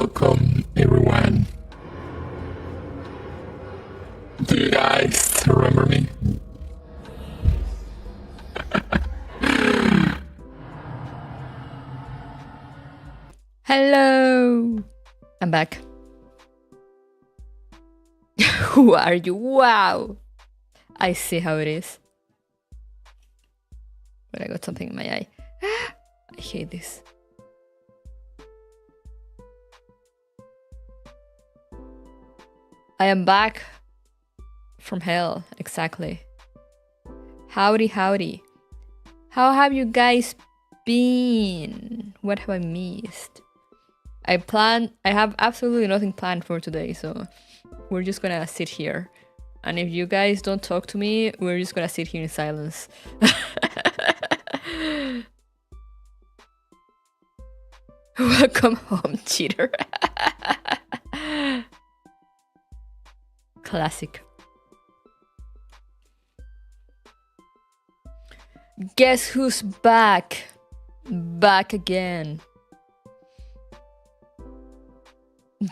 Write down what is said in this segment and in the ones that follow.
Welcome, everyone. Do you guys remember me? Hello! I'm back. Who are you? Wow! I see how it is. But I got something in my eye. I hate this. I am back from hell, exactly. Howdy, howdy. How have you guys been? What have I missed? I have absolutely nothing planned for today, so we're just gonna sit here. And if you guys don't talk to me, we're just gonna sit here in silence. Welcome home, cheater. Classic. Guess who's back? Back again.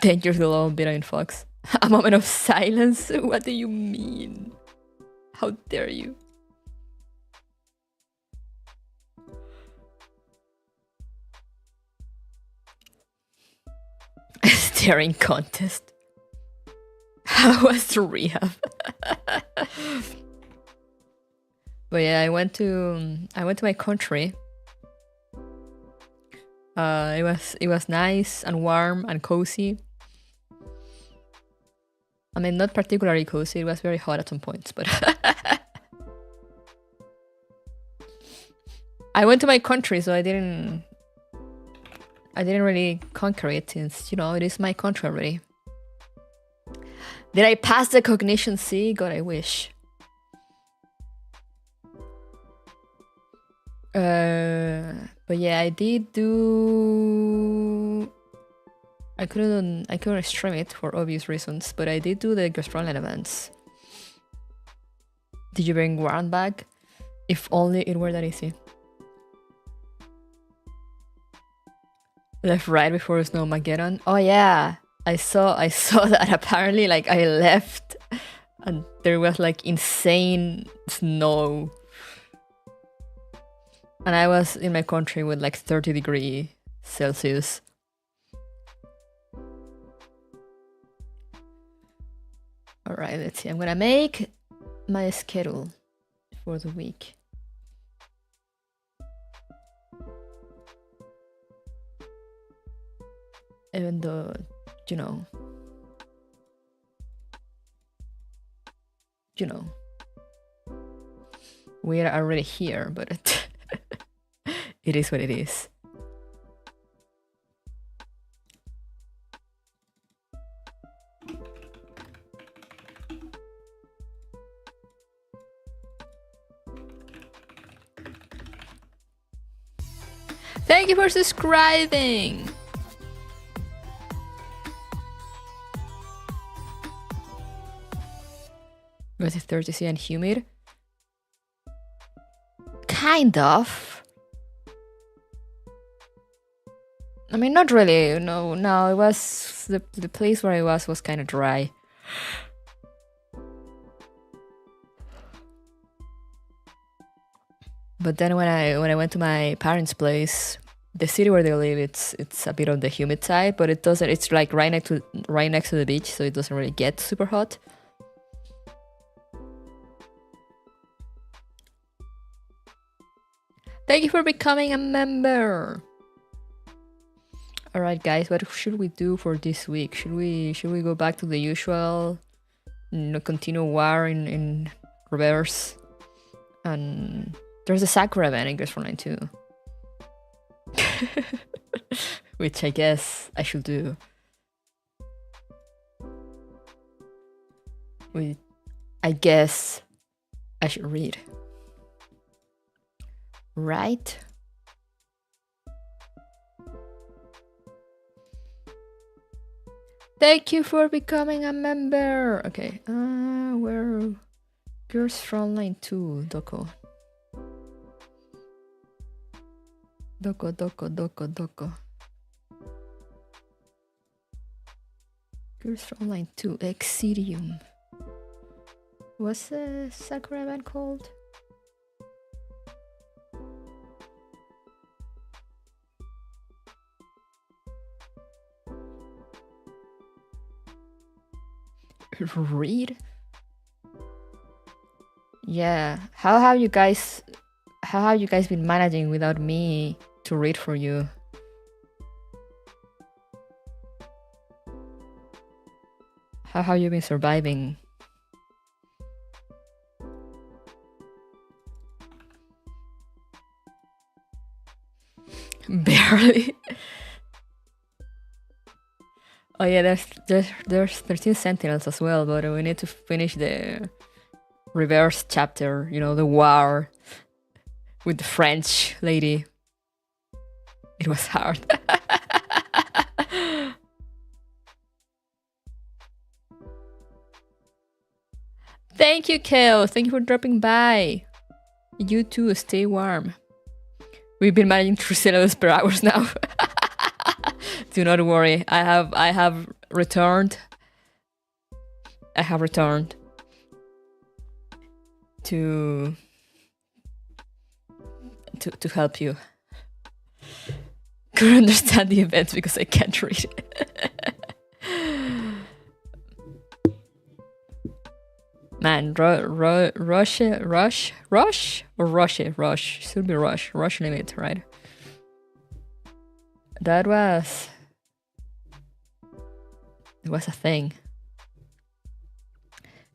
Danger to the law, Beta and Fox. A moment of silence? What do you mean? How dare you? A staring contest. How was the rehab? But yeah, I went to my country. It was nice and warm and cozy. I mean, not particularly cozy. It was very hot at some points, but I went to my country, so I didn't really conquer it, since, you know, it is my country already. Did I pass the cognition C? God, I wish. But yeah, I did do. I couldn't stream it for obvious reasons, but I did do the gastronomic events. Did you bring Warren back? If only it were that easy. Left right before Snowmageddon. Oh yeah, I saw that. Apparently, like, I left and there was like insane snow. And I was in my country with like 30 degrees Celsius. Alright, let's see. I'm gonna make my schedule for the week. Even though, you know, we are already here, but it is what it is. Thank you for subscribing. Was it 30C and humid? Kind of. I mean, not really. No, it was the place where I was kind of dry. But then when I went to my parents' place, the city where they live, it's a bit on the humid side, but it doesn't. It's like right next to the beach, so it doesn't really get super hot. Thank you for becoming a member. All right, guys, what should we do for this week? Should we go back to the usual, continue war in reverse? And there's a Sakura event in Girls for 9 too, which I guess I should do. I guess I should read. Right? Thank you for becoming a member. Okay, where Girls Frontline 2, Doko. Girls from Online 2, Exidium. What's the Sakura event called? Read? Yeah. How have you guys been managing without me to read for you? How have you been surviving? Barely. Oh yeah, there's 13 Sentinels as well, but we need to finish the reverse chapter, you know, the war with the French lady. It was hard. Thank you, Kale. Thank you for dropping by. You too, stay warm. We've been managing 3 syllables per hour now. Do not worry. I have returned. I have returned to help you. Couldn't understand the events because I can't read. Man, rush should be rush limit, right? It was a thing.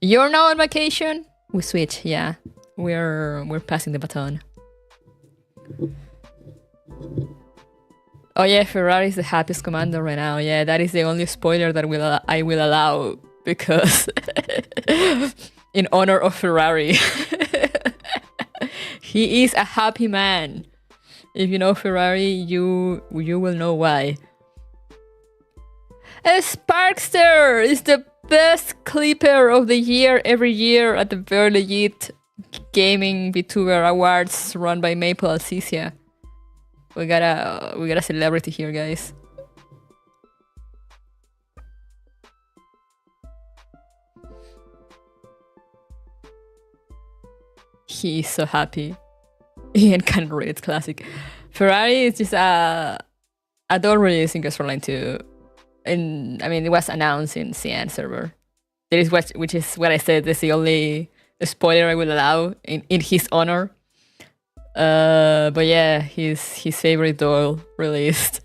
You're now on vacation? We switch, yeah. We're passing the baton. Oh yeah, Ferrari is the happiest commander right now. Yeah, that is the only spoiler that I will allow because in honor of Ferrari. He is a happy man. If you know Ferrari, you will know why. Sparkster is the best clipper of the year every year at the Very Legit Gaming VTuber Awards run by Maple Alcicia. We got a celebrity here, guys. He is so happy. Ian can read, it's classic. Ferrari is just a adult release in Girls Online 2. It was announced in CN server. Which is what I said, is the only spoiler I will allow in his honor. But yeah, his favorite doll released.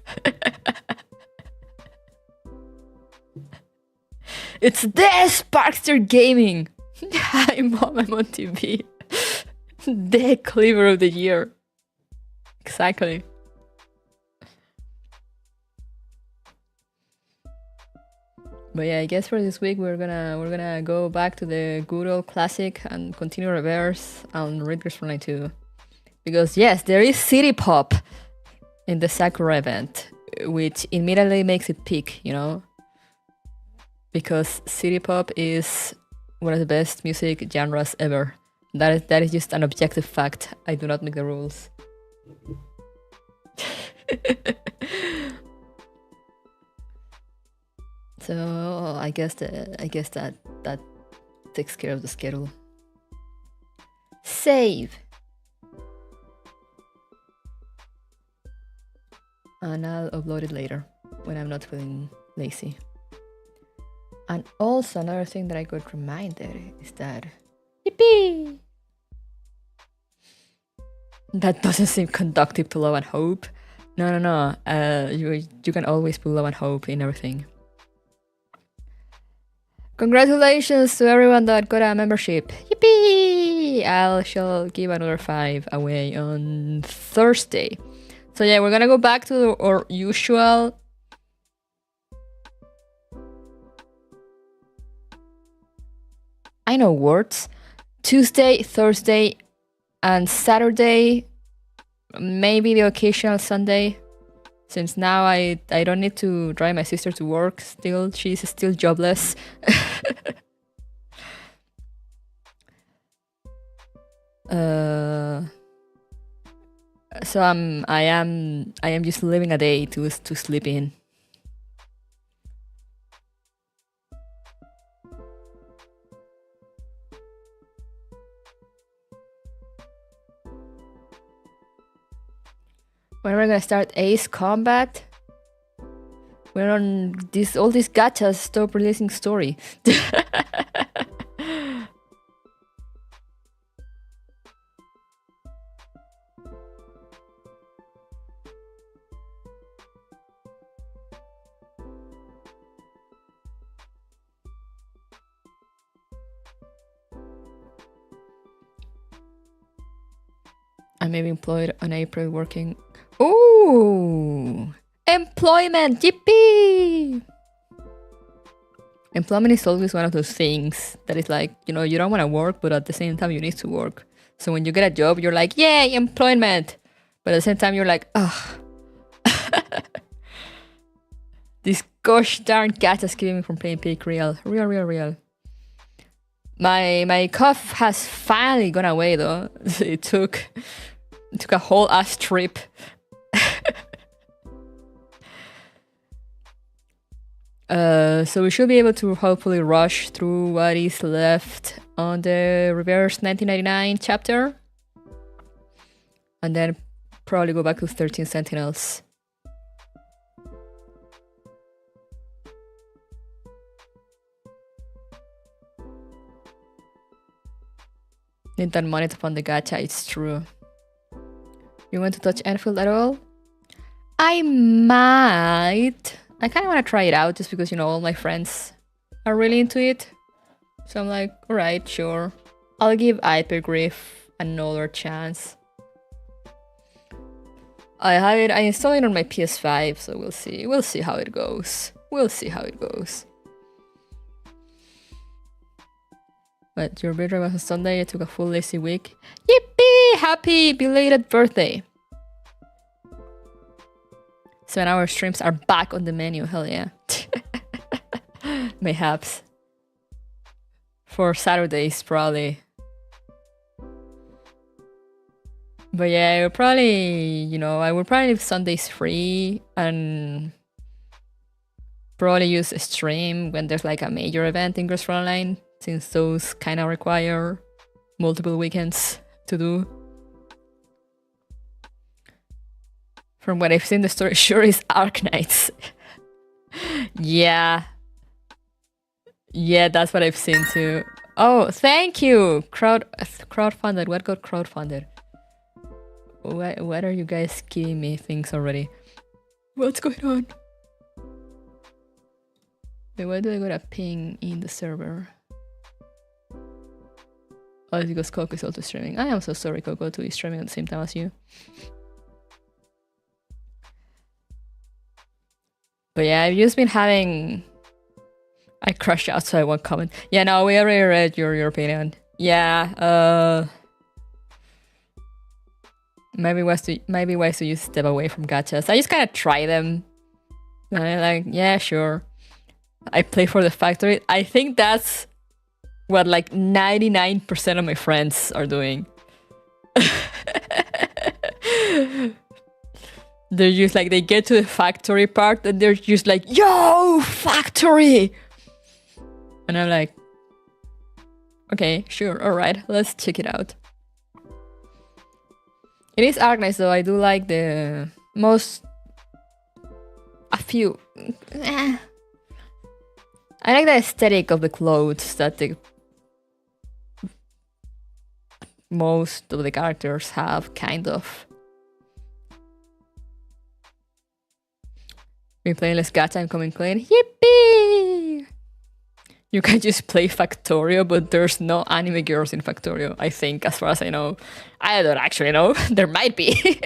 It's the Sparkster Gaming! Hi mom, I'm on TV. The cleaver of the year. Exactly. But yeah, I guess for this week we're gonna go back to the good old classic and continue reverse and read Girls Online 2. Because yes, there is city pop in the Sakura event, which immediately makes it peak, you know? Because city pop is one of the best music genres ever. That is just an objective fact. I do not make the rules. So I guess that takes care of the schedule. Save. And I'll upload it later when I'm not feeling lazy. And also another thing that I got reminded is that yippee! That doesn't seem conductive to love and hope. No. You can always put love and hope in everything. Congratulations to everyone that got a membership. Yippee! I shall give another 5 away on Thursday. So yeah, we're gonna go back to our usual I know words. Tuesday, Thursday, and Saturday. Maybe the occasional Sunday. Since now I don't need to drive my sister to work still. She's still jobless. So I am just living a day to sleep in. When are we gonna start Ace Combat? We're on all these gachas. Stop releasing story. I may be employed on April working. Ooh! Employment! Yippee! Employment is always one of those things that is like, you know, you don't want to work, but at the same time you need to work. So when you get a job, you're like, yay, employment! But at the same time, you're like, ugh. This gosh darn cat is keeping me from playing Peak Real. Real. My cough has finally gone away though. It took a whole ass trip. So we should be able to hopefully rush through what is left on the reverse 1999 chapter. And then probably go back to 13 Sentinels. Need that money to fund the gacha, it's true. You want to touch Enfield at all? I might. I kind of want to try it out just because, you know, all my friends are really into it. So I'm like, alright, sure. I'll give Hypergriff another chance. I have it, I installed it on my PS5, so we'll see. We'll see how it goes. But your birthday was on Sunday, I took a full lazy week. Yippee! Happy belated birthday! 7-hour streams are back on the menu, hell yeah. Mayhaps. For Saturdays, probably. But yeah, I would probably, you know, I would probably leave Sundays free and probably use a stream when there's like a major event in Girls Frontline, since those kind of require multiple weekends to do. From what I've seen, the story sure is Arknights. Yeah, that's what I've seen too. Oh, thank you! Crowdfunded. What got crowdfunded? What are you guys giving me things already? What's going on? Wait, why do I got a ping in the server? Oh, it's because Coco is also streaming. I am so sorry, Coco, to be streaming at the same time as you. But yeah, I've just been having... I crashed out, so I won't comment. Yeah, no, we already read your opinion. Yeah, maybe wise to use step away from gachas. I just kind of try them. And I'm like, yeah, sure. I play for the factory. I think that's what like 99% of my friends are doing. They're just like, they get to the factory part and they're just like, yo, factory! And I'm like, okay, sure, alright, let's check it out. It is Arknights though, I do like the most... a few... I like the aesthetic of the clothes that the most of the characters have, kind of. Been playing less gacha, I'm coming clean. Yippee! You can just play Factorio, but there's no anime girls in Factorio, I think, as far as I know. I don't actually know. There might be.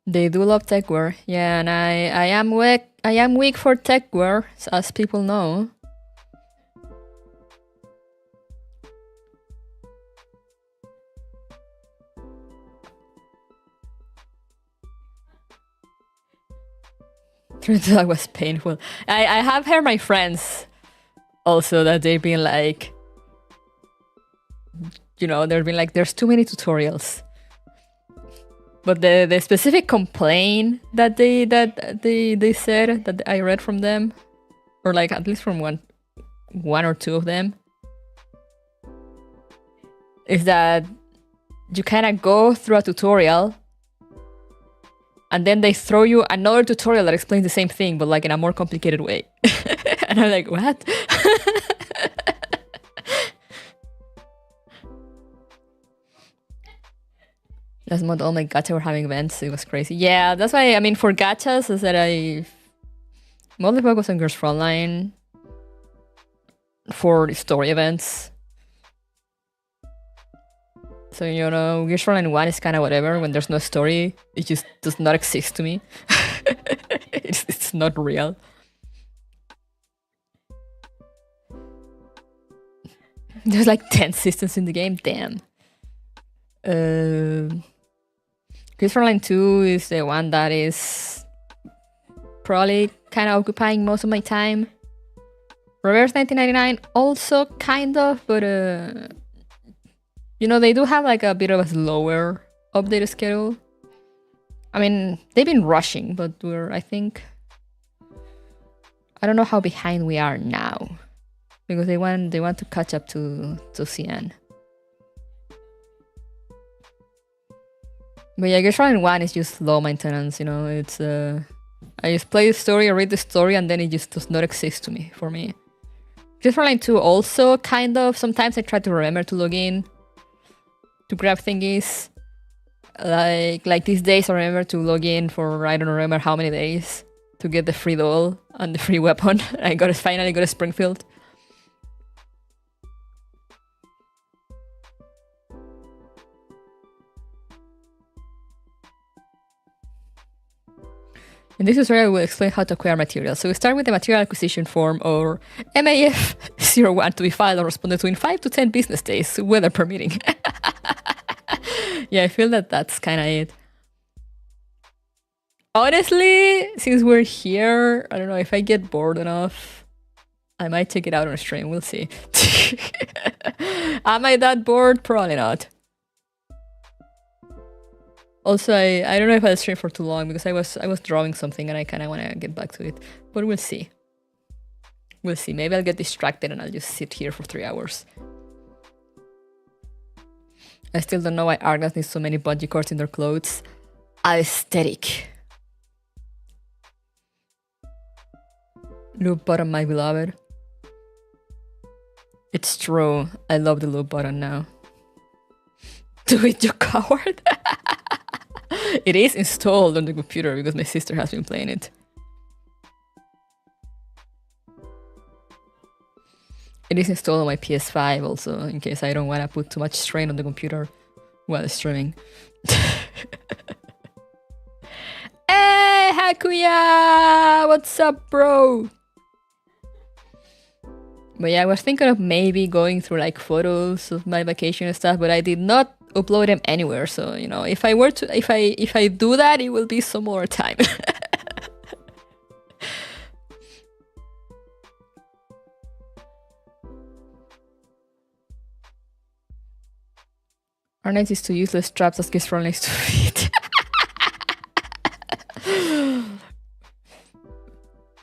They do love techwear. Yeah, and I am weak for techwear, as people know. That was painful. I have heard my friends also that they've been like, you know, they've been like, there's too many tutorials. But the specific complaint that they said that I read from them, or like at least from one one or two of them, is that you kind of go through a tutorial and then they throw you another tutorial that explains the same thing, but like in a more complicated way. And I'm like, what? Last month, all my gacha were having events. It was crazy. Yeah, that's why, I mean, for gachas, is that I mostly focus on Girls Frontline for the story events. So, you know, Gears Frontline 1 is kind of whatever. When there's no story, it just does not exist to me. It's not real. There's like 10 systems in the game. Damn. Gears Frontline 2 is the one that is probably kind of occupying most of my time. Reverse 1999 also kind of, but you know, they do have like a bit of a slower update schedule. I mean, they've been rushing, but I think, I don't know how behind we are now, because they want to catch up to CN. But yeah, Gears Frontline 1 is just low maintenance, you know, it's I just play the story, I read the story, and then it just does not exist to me, for me. Gears Frontline 2 also kind of, sometimes I try to remember to log in to grab thingies. Like these days I remember to log in for I don't remember how many days to get the free doll and the free weapon. I finally got a Springfield. In this tutorial, I will explain how to acquire materials. So we start with the material acquisition form, or MAF01, to be filed and responded to in 5 to 10 business days, weather permitting. Yeah, I feel that that's kind of it. Honestly, since we're here, I don't know, if I get bored enough, I might check it out on a stream. We'll see. Am I that bored? Probably not. Also, I don't know if I'll stream for too long because I was drawing something and I kind of want to get back to it. But we'll see. We'll see. Maybe I'll get distracted and I'll just sit here for 3 hours. I still don't know why Argos needs so many bungee cords in their clothes. Aesthetic. Loop button, my beloved. It's true. I love the loop button now. Do it, you coward. It is installed on the computer because my sister has been playing it. It is installed on my PS5 also, in case I don't want to put too much strain on the computer while streaming. Hey, Hakuya! What's up, bro? But yeah, I was thinking of maybe going through like photos of my vacation and stuff, but I did not upload them anywhere. So, you know, if I do that, it will be some more time. Our next is to useless traps as Gears Frontline to feed.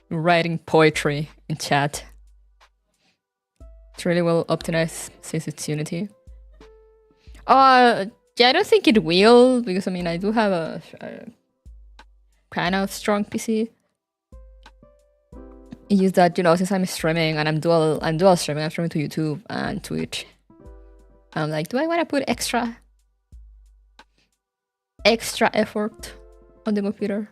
Writing poetry in chat. It's really well optimized since it's Unity. Yeah, I don't think it will, because I mean I do have a kind of strong PC. It's just that, you know, since I'm streaming and I'm dual streaming, I'm streaming to YouTube and Twitch. I'm like, do I want to put extra effort on the computer?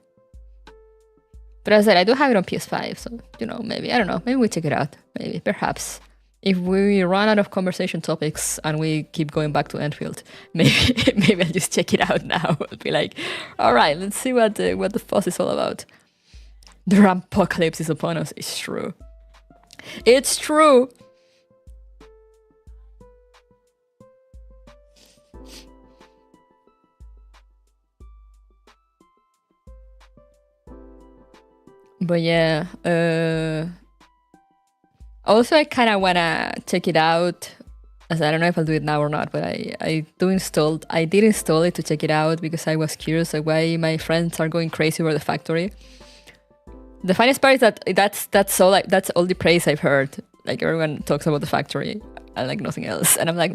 But as I said, I do have it on PS5, so, you know, maybe, I don't know, maybe we check it out. Maybe, perhaps. If we run out of conversation topics and we keep going back to Enfield, maybe I'll just check it out now. I'll be like, all right, let's see what the fuss is all about. The Rampocalypse is upon us. It's true. It's true. But yeah, also I kind of want to check it out, as I don't know if I'll do it now or not, but I did install it to check it out because I was curious like why my friends are going crazy over the factory. The funniest part is that that's all the praise I've heard. Like everyone talks about the factory and like nothing else. And I'm like,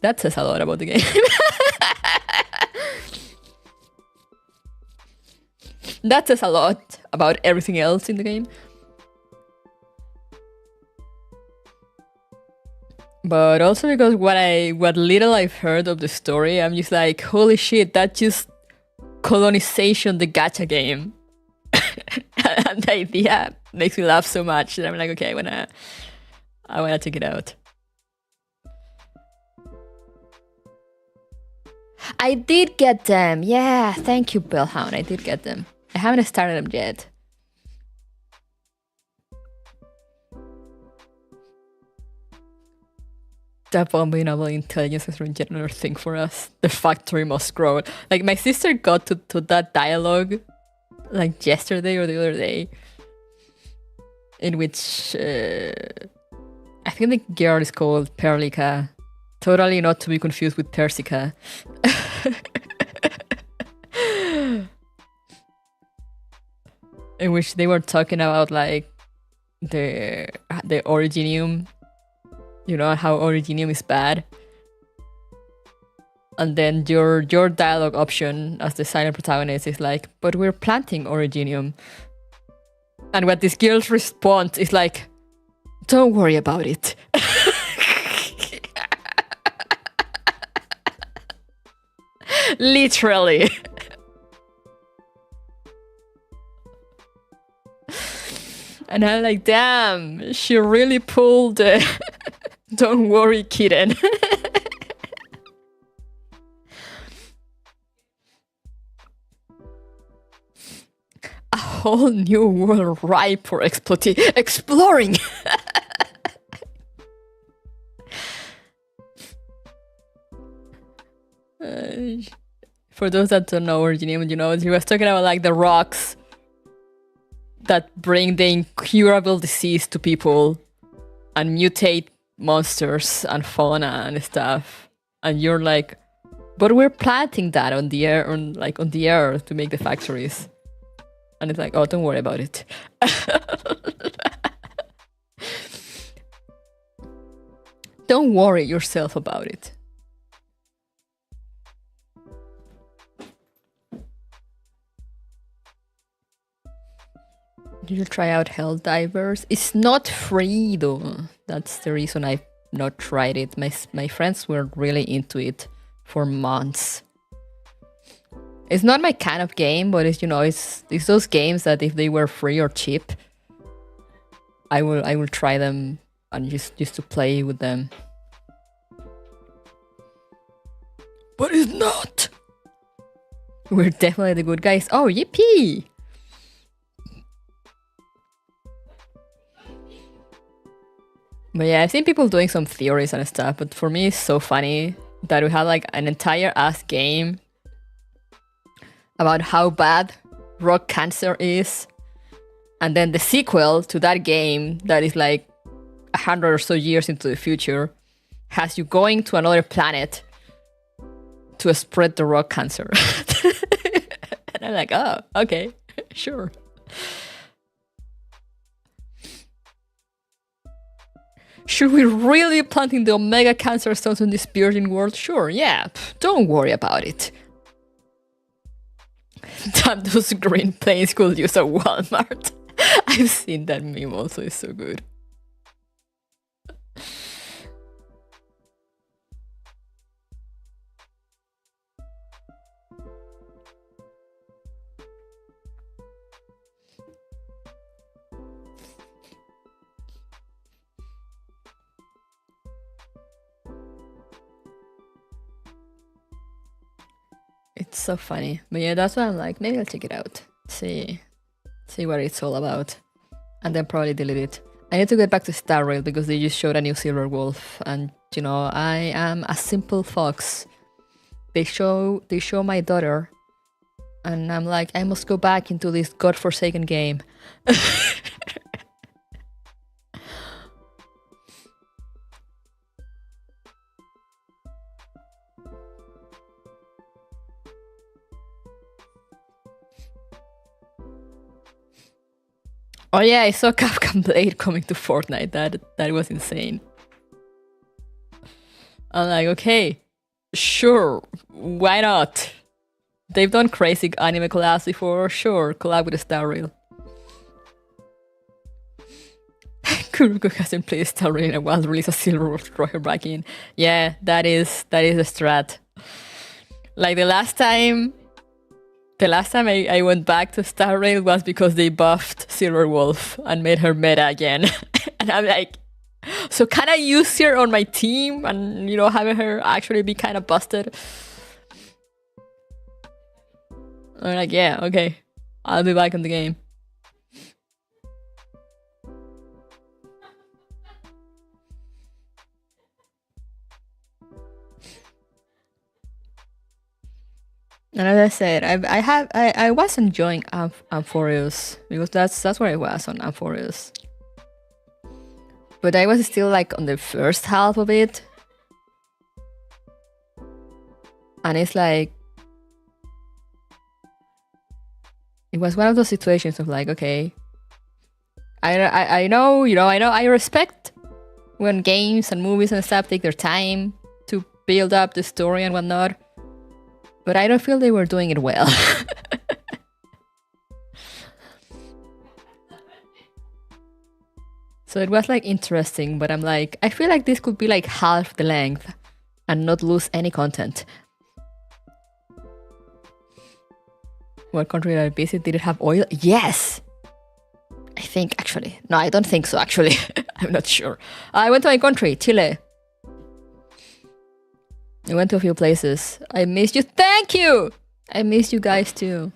that says a lot about the game. That says a lot about everything else in the game. But also because what little I've heard of the story, I'm just like, holy shit, that's just colonization, the gacha game. And the idea makes me laugh so much that I'm like, okay, I wanna check it out. I did get them. Yeah, thank you, Bellhound. I did get them. I haven't started them yet. The abominable intelligence is in general thing for us. The factory must grow. Like my sister got to that dialogue like yesterday or the other day, in which I think the girl is called Perlica. Totally not to be confused with Persica. In which they were talking about like the Originium, you know, how Originium is bad. And then your dialogue option as the silent protagonist is like, but we're planting Originium. And what this girl's response is like, don't worry about it. Literally. And I'm like, damn, she really pulled don't worry, kitten. A whole new world ripe for exploring. For those that don't know Originium, you know, he was talking about like the rocks that bring the incurable disease to people and mutate monsters and fauna and stuff. And you're like, but we're planting that on the air, on the earth to make the factories. And it's like, oh, don't worry about it. Don't worry yourself about it. Did you try out Helldivers? It's not free though. That's the reason I've not tried it. My friends were really into it for months. It's not my kind of game, but it's, you know, it's those games that if they were free or cheap, I will try them and just to play with them. But it's not. We're definitely the good guys. Oh, yippee! But yeah, I've seen people doing some theories and stuff, but for me it's so funny that we have like an entire ass game about how bad rock cancer is, and then the sequel to that game that is like 100 or so years into the future has you going to another planet to spread the rock cancer. And I'm like, oh, okay, sure. Should we really be planting the Omega Cancer Stones in this burgeoning world? Sure, yeah, don't worry about it. That those green planes could use a Walmart. I've seen that meme also, it's so good. It's so funny. But yeah, that's why I'm like, maybe I'll check it out. See what it's all about. And then probably delete it. I need to get back to Star Rail because they just showed a new Silver Wolf. And, you know, I am a simple fox. They show my daughter. And I'm like, I must go back into this godforsaken game. Oh yeah, I saw Capcom Blade coming to Fortnite. That was insane. I'm like, okay, sure, why not? They've done crazy anime collabs before, sure, collab with a Star Rail. Kuruko hasn't played Star Rail in a while, release a silver wolf to throw her back in. Yeah, that is a strat. Like the last time I went back to Star Rail was because they buffed Silver Wolf and made her meta again. And I'm like, so can I use her on my team and, you know, having her actually be kind of busted? I'm like, yeah, okay. I'll be back in the game. And as I said, I was enjoying Amphorius because that's where I was on Amphorius. But I was still like on the first half of it. And it's like, it was one of those situations of like, okay, I know, you know, I respect when games and movies and stuff take their time to build up the story and whatnot. But I don't feel they were doing it well. So it was like interesting, but I'm like, I feel like this could be like half the length and not lose any content. What country did I visit? Did it have oil? Yes! I think, actually. No, I don't think so, actually. I'm not sure. I went to my country, Chile. I went to a few places. I missed you. Thank you! I missed you guys too.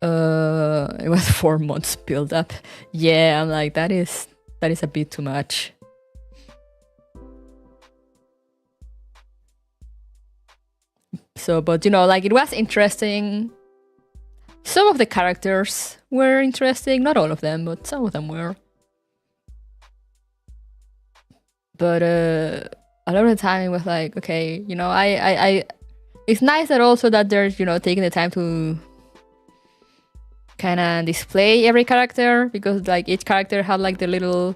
It was 4 months build up. Yeah, I'm like, that is a bit too much. So, but you know, like, it was interesting. Some of the characters were interesting. Not all of them, but some of them were. But a lot of the time it was like, okay, you know, I it's nice that also that they're, you know, taking the time to kind of display every character, because like each character had like the little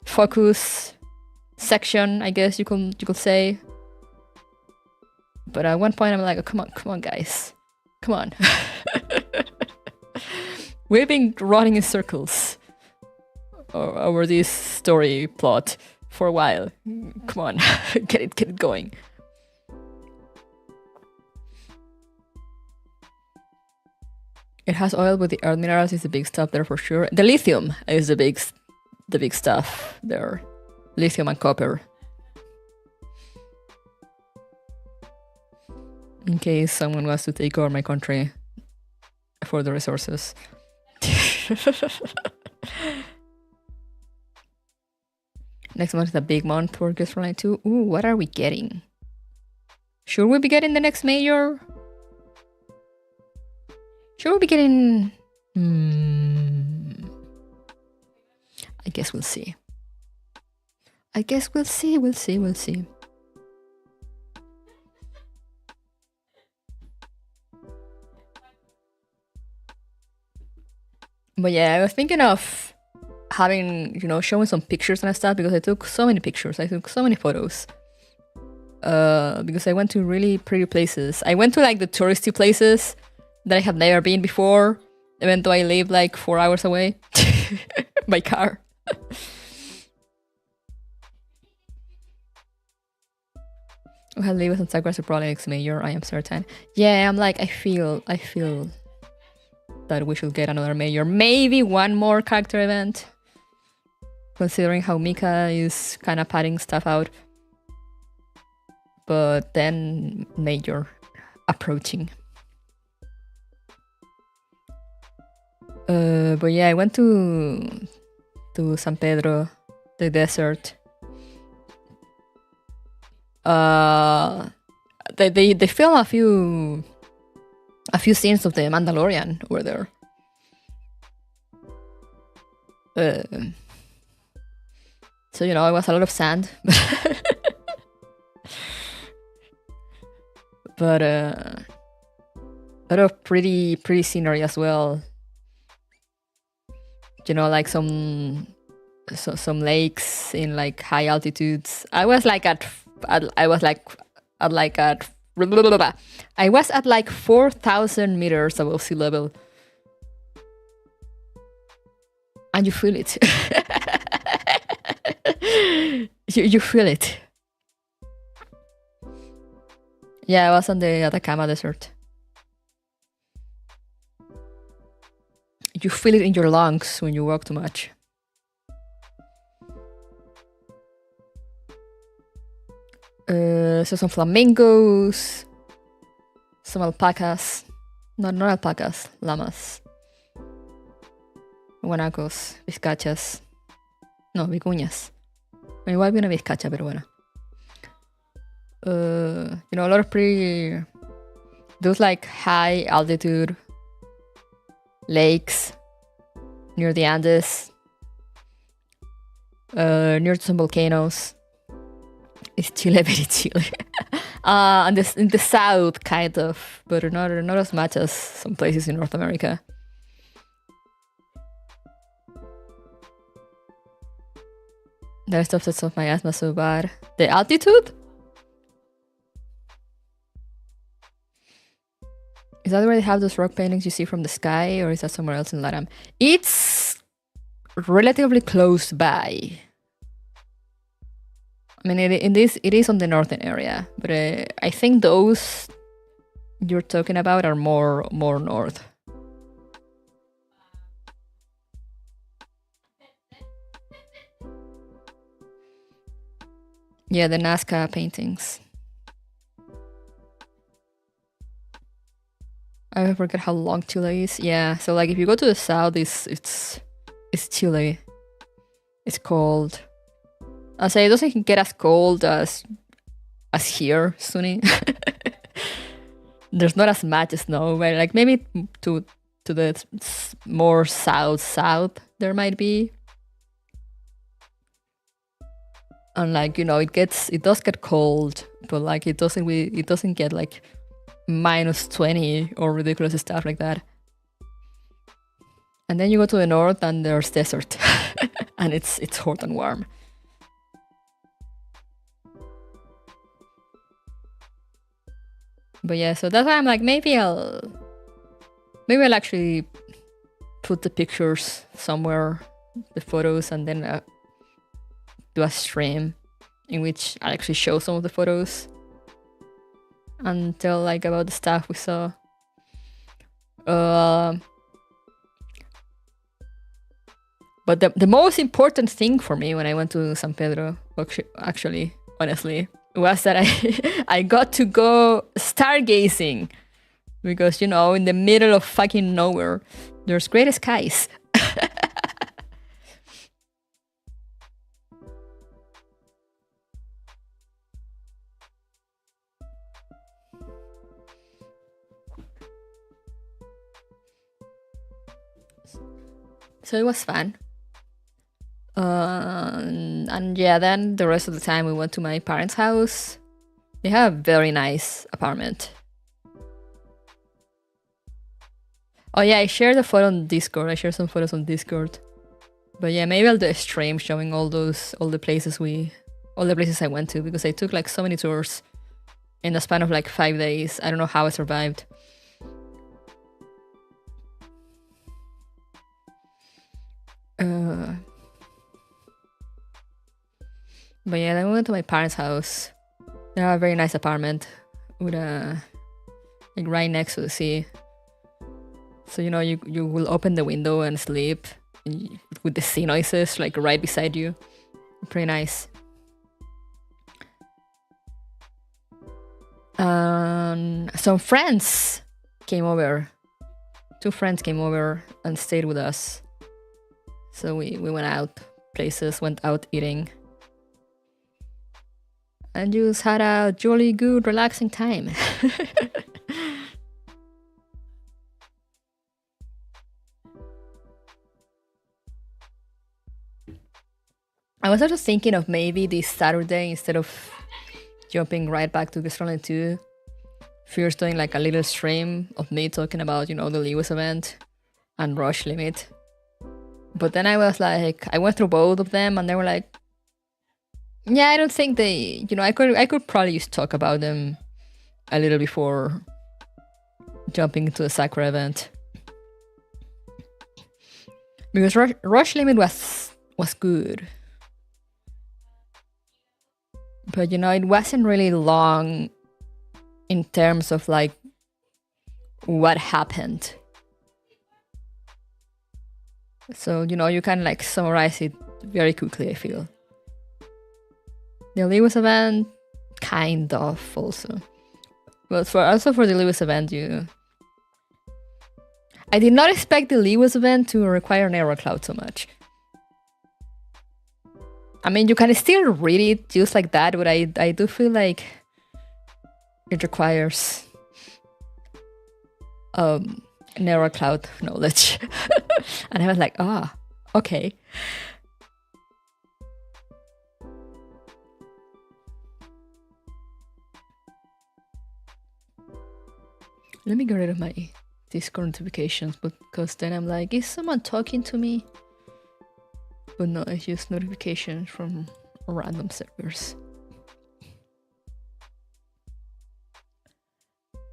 focus section, I guess you could say. But at one point I'm like, oh, come on guys, come on. We've been running in circles over this story plot for a while. Come on, get it going. It has oil, but the earth minerals is the big stuff there for sure. The lithium is the big stuff there. Lithium and copper. In case someone wants to take over my country for the resources. Next month is a big month for Gifts for Light 2. Ooh, what are we getting? Should we be getting the next major? Should we be getting... I guess we'll see. We'll see. But yeah, I was thinking of having, you know, showing some pictures and stuff, because I took so many pictures. I took so many photos. Because I went to really pretty places. I went to like the touristy places that I have never been before, even though I live like 4 hours away by car. We had Libas and Sakura, so probably next major, I am certain. Yeah, I'm like, I feel that we should get another major. Maybe one more character event, considering how Mika is kind of padding stuff out. But then major approaching. But yeah, I went to San Pedro, the desert. They film a few scenes of the Mandalorian over there. So, you know, it was a lot of sand. But a lot of pretty scenery as well. you know, like some lakes in like high altitudes. I was at like 4,000 meters above sea level, and you feel it. you feel it. Yeah, I was on the Atacama Desert. You feel it in your lungs when you walk too much. So some flamingos, some alpacas, not alpacas, llamas, guanacos, vizcachas, no, vicuñas. Igual vi una vizcacha, pero bueno. You know, a lot of pretty, those like high altitude lakes near the Andes, near some volcanoes. It's Chile, very Chile. And in the south, kind of, but not as much as some places in North America. That stuff sets off my asthma so bad. The altitude? Is that where they have those rock paintings you see from the sky, or is that somewhere else in Latam? It's relatively close by. I mean, it is on the northern area, but I think those you're talking about are more north. Yeah, the Nazca paintings. I forget how long Chile is. Yeah, so like if you go to the south, it's Chile. It's cold. I'll say it doesn't get as cold as here, Sunny. There's not as much snow, but like maybe to the more south there might be. And like, you know, it does get cold, but like it doesn't get like -20 or ridiculous stuff like that. And then you go to the north and there's desert and it's hot and warm. But yeah, so that's why I'm like, maybe I'll actually put the pictures somewhere, the photos, and then do a stream in which I'll actually show some of the photos and tell like about the stuff we saw. But the most important thing for me when I went to San Pedro, actually, honestly, was that I got to go stargazing, because, you know, in the middle of fucking nowhere, there's great skies. So it was fun. And yeah, then the rest of the time we went to my parents' house. They have a very nice apartment. Oh yeah, I shared a photo on Discord. I shared some photos on Discord. But yeah, maybe I'll do a stream showing all the places I went to, because I took like so many tours in the span of like 5 days. I don't know how I survived. But yeah, then we went to my parents' house. They have a very nice apartment with like right next to the sea. So, you know, you will open the window and sleep with the sea noises like right beside you. Pretty nice. Some friends came over. 2 friends came over and stayed with us. So we went out places, went out eating. And just had a jolly good, relaxing time. I was also thinking of maybe this Saturday, instead of jumping right back to Gastronomy 2, first doing like a little stream of me talking about, you know, the Lewis event and Rush Limit. But then I was like, I went through both of them, and they were like, yeah, I don't think they, I could probably just talk about them a little before jumping into the Sakura event. Because Rush Limit was good. But it wasn't really long in terms of like what happened. So, you can like summarize it very quickly, I feel. The Lewis event, kind of also. But also for the Lewis event, I did not expect the Lewis event to require Narrow Cloud so much. I mean, you can still read it just like that, but I do feel like it requires Narrow Cloud knowledge. And I was like, okay. Let me get rid of my Discord notifications, because then I'm like, is someone talking to me? But no, it's just notifications from random servers.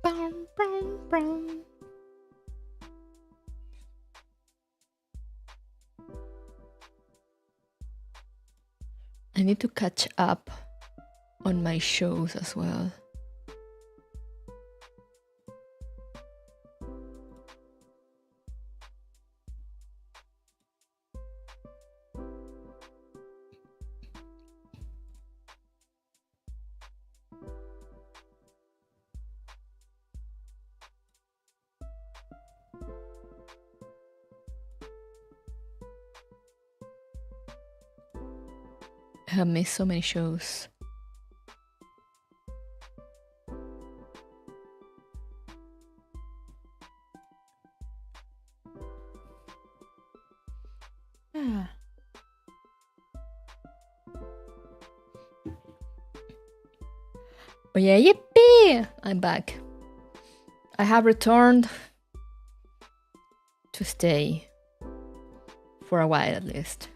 Bum, bum, bum. I need to catch up on my shows as well. I have missed so many shows. But yeah, yippee! I'm back. I have returned to stay for a while at least.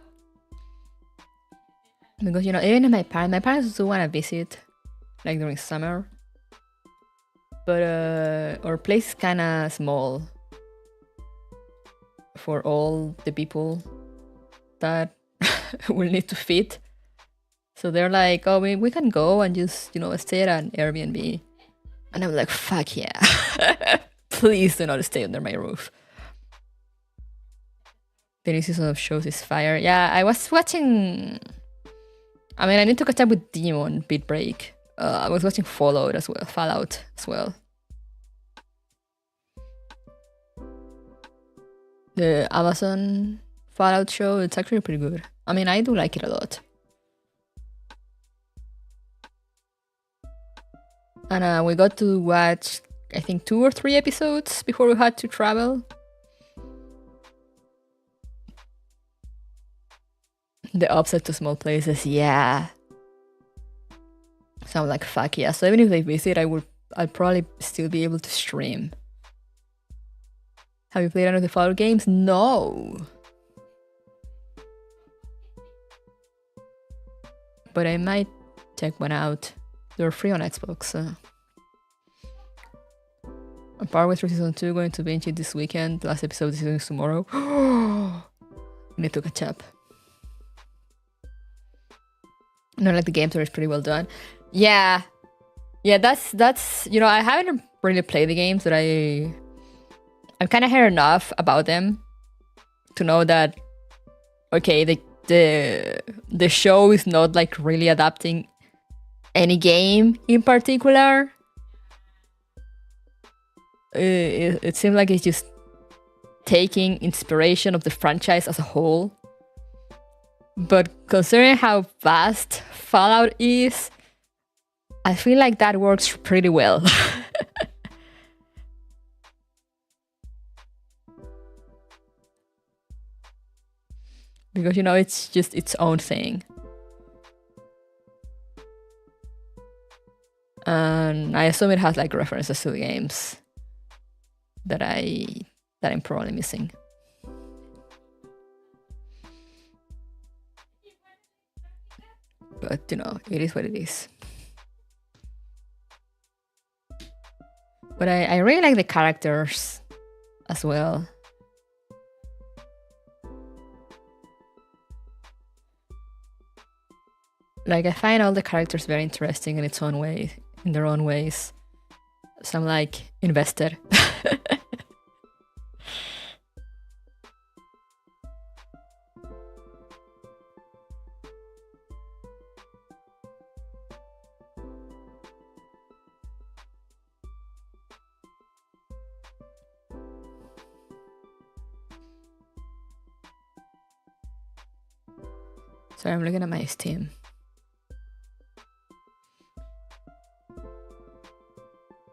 Because, even if my parents do want to visit, like during summer. But our place is kind of small for all the people that will need to fit. So they're like, oh, we can go and just, stay at an Airbnb. And I'm like, fuck yeah. Please do not stay under my roof. The new season of shows is fire. Yeah, I was watching... I need to catch up with Demon Beat Break. I was watching Fallout as well. The Amazon Fallout show, it's actually pretty good. I do like it a lot. And we got to watch, I think, 2 or 3 episodes before we had to travel. The upside to small places, yeah. So I'm like, fuck yeah. So even if they visit, I'll probably still be able to stream. Have you played any of the Fallout games? No. But I might check one out. They're free on Xbox, so. I'm Power Wars Season 2 going to binge it this weekend. The last episode is tomorrow. We need to catch up. No, like the games are pretty well done. Yeah, that's I haven't really played the games, but I've kind of heard enough about them to know that okay, the show is not like really adapting any game in particular. It seems like it's just taking inspiration of the franchise as a whole. But considering how vast Fallout is, I feel like that works pretty well. Because, it's just its own thing. And I assume it has like references to the games that I'm probably missing. but you know, it is what it is. But I really like the characters as well. Like, I find all the characters very interesting in its own way, in their own ways. So I'm like invested. So I'm looking at my Steam.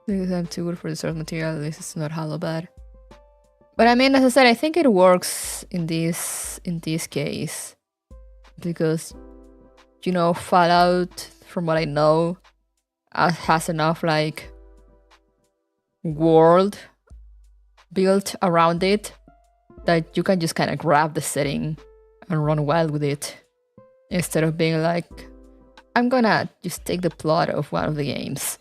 Because I'm too good for the source material, this is not hollow bad. But I mean, as I said, I think it works in this case. Because, you know, Fallout, from what I know, has enough like world built around it that you can just kind of grab the setting and run wild with it. Instead of being like, I'm gonna just take the plot of one of the games.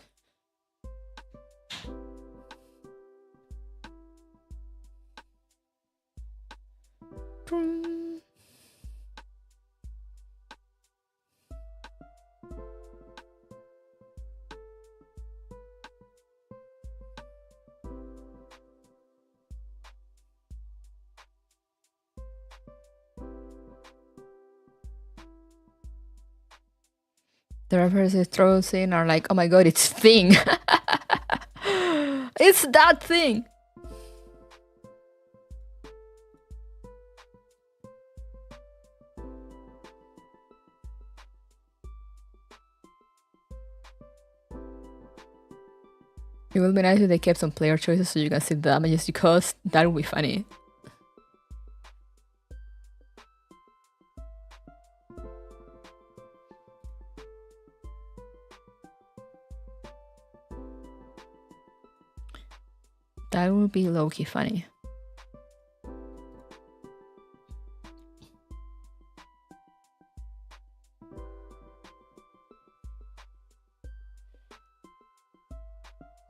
The references it throws in are like, oh my god, it's Thing. It's that thing. It would be nice if they kept some player choices so you can see the damages you caused. That would be funny. That would be low-key funny.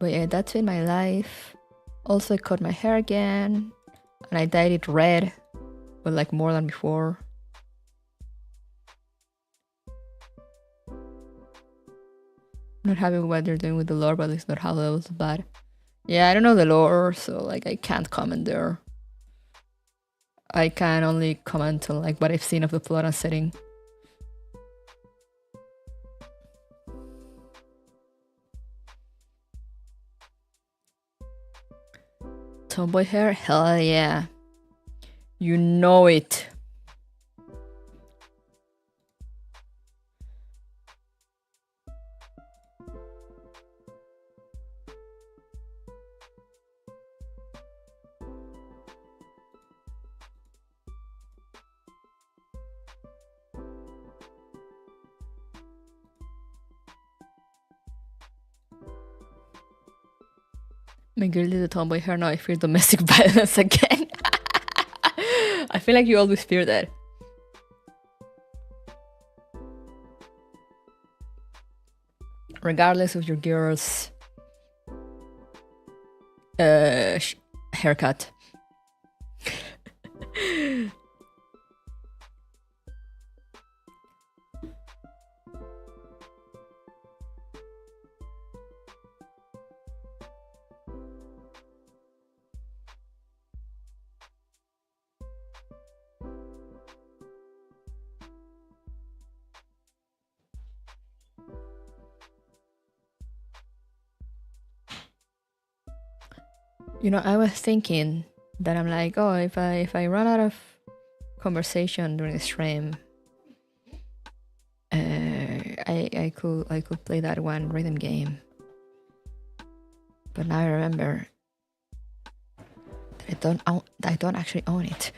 But yeah, that's been my life. Also, I cut my hair again. And I dyed it red. But like more than before. Not happy with what they're doing with the lore, but it's not how levels bad. Yeah, I don't know the lore, so like I can't comment there. I can only comment on like what I've seen of the plot and setting. Tomboy hair? Hell yeah. You know it. My girl did the tomboy hair, now I fear domestic violence again. I feel like you always fear that. Regardless of your girl's haircut. You know, I was thinking that I'm like, oh, if I run out of conversation during the stream, I could play that one rhythm game. But now I remember that I don't actually own it.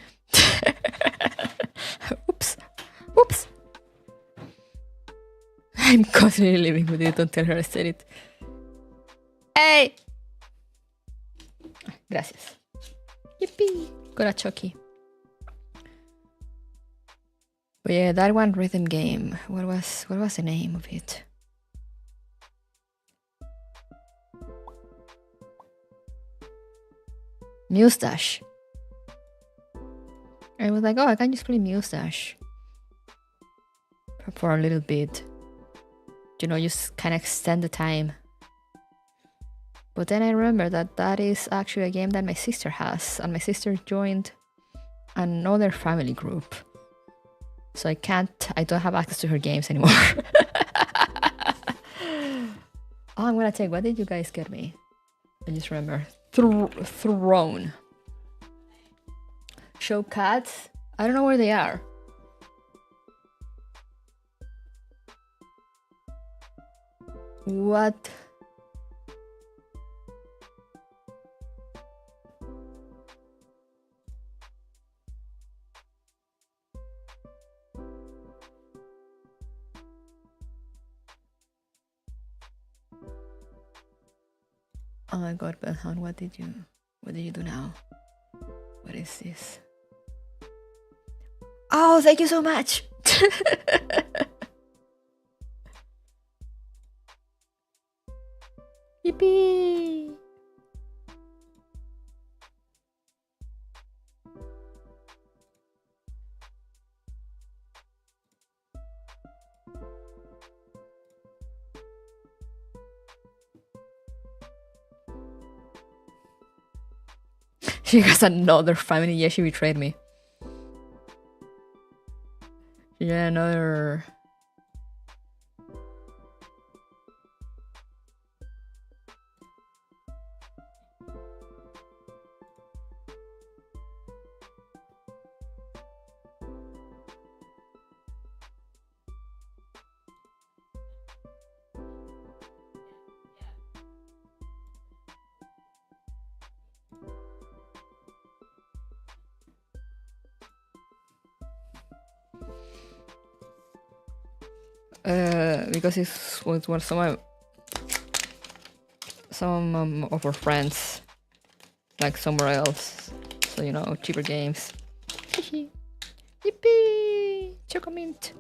Oops. I'm constantly living with it. Don't tell her I said it. Hey! Gracias. Yippee! Got a Chucky. But yeah, that one rhythm game. What was the name of it? Mustache. I was like, oh, I can just play Mustache for a little bit. You know, just kind of extend the time. But then I remember that is actually a game that my sister has, and my sister joined another family group. So I don't have access to her games anymore. Oh, I'm gonna take, what did you guys get me? I just remember. Throne. Show cats? I don't know where they are. What? Oh my god, Belhan, what did you do now? What is this? Oh, thank you so much. Yippee! She has another family. Yeah, she betrayed me. She had another. Because it was one some of our friends, like somewhere else. So you know, cheaper games. Yippee! Chocomint.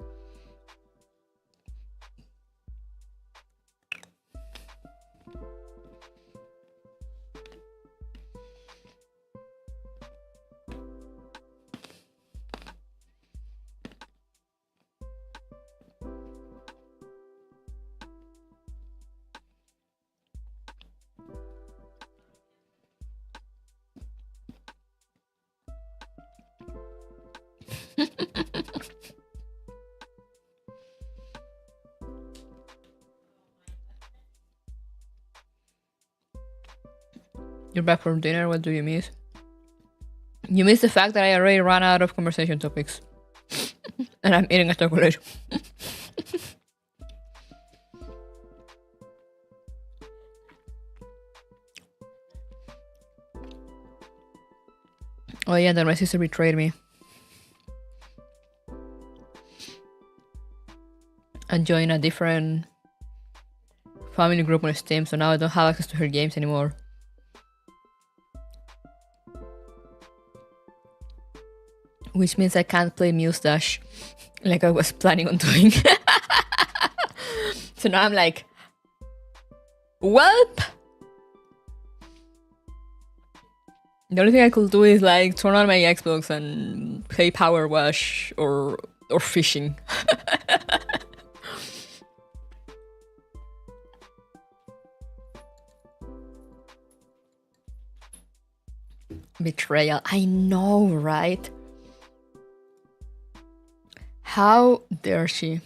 You're back from dinner. What do you miss? You miss the fact that I already ran out of conversation topics. And I'm eating a chocolate. Oh yeah, then my sister betrayed me. And joined a different family group on Steam, so now I don't have access to her games anymore. Which means I can't play Mustache like I was planning on doing. So now I'm like, welp! The only thing I could do is like turn on my Xbox and play Power Wash or fishing. Betrayal. I know, right? How dare she?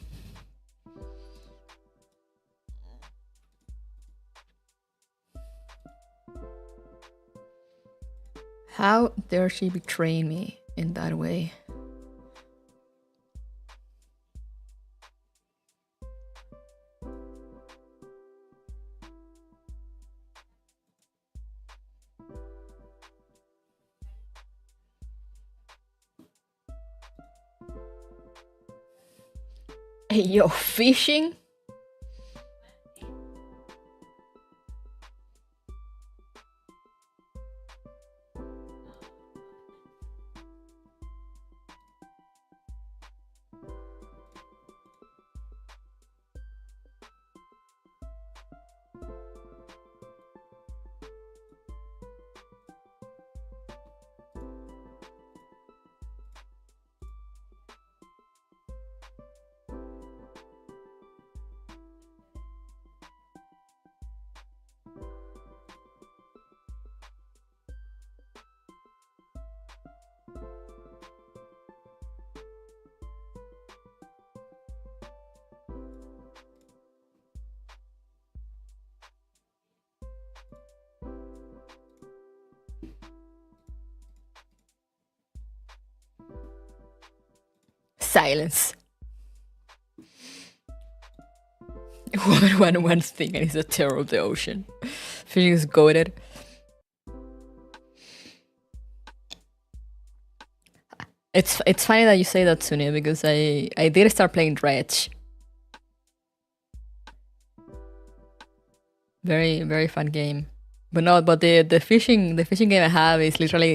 How dare she betray me in that way? Hey, yo, fishing? Silence. One thing, and it's the terror of the ocean. Fishing is goated. It's funny that you say that, Sunia, because I did start playing Dredge. Very, very fun game. But no, but the fishing game I have is literally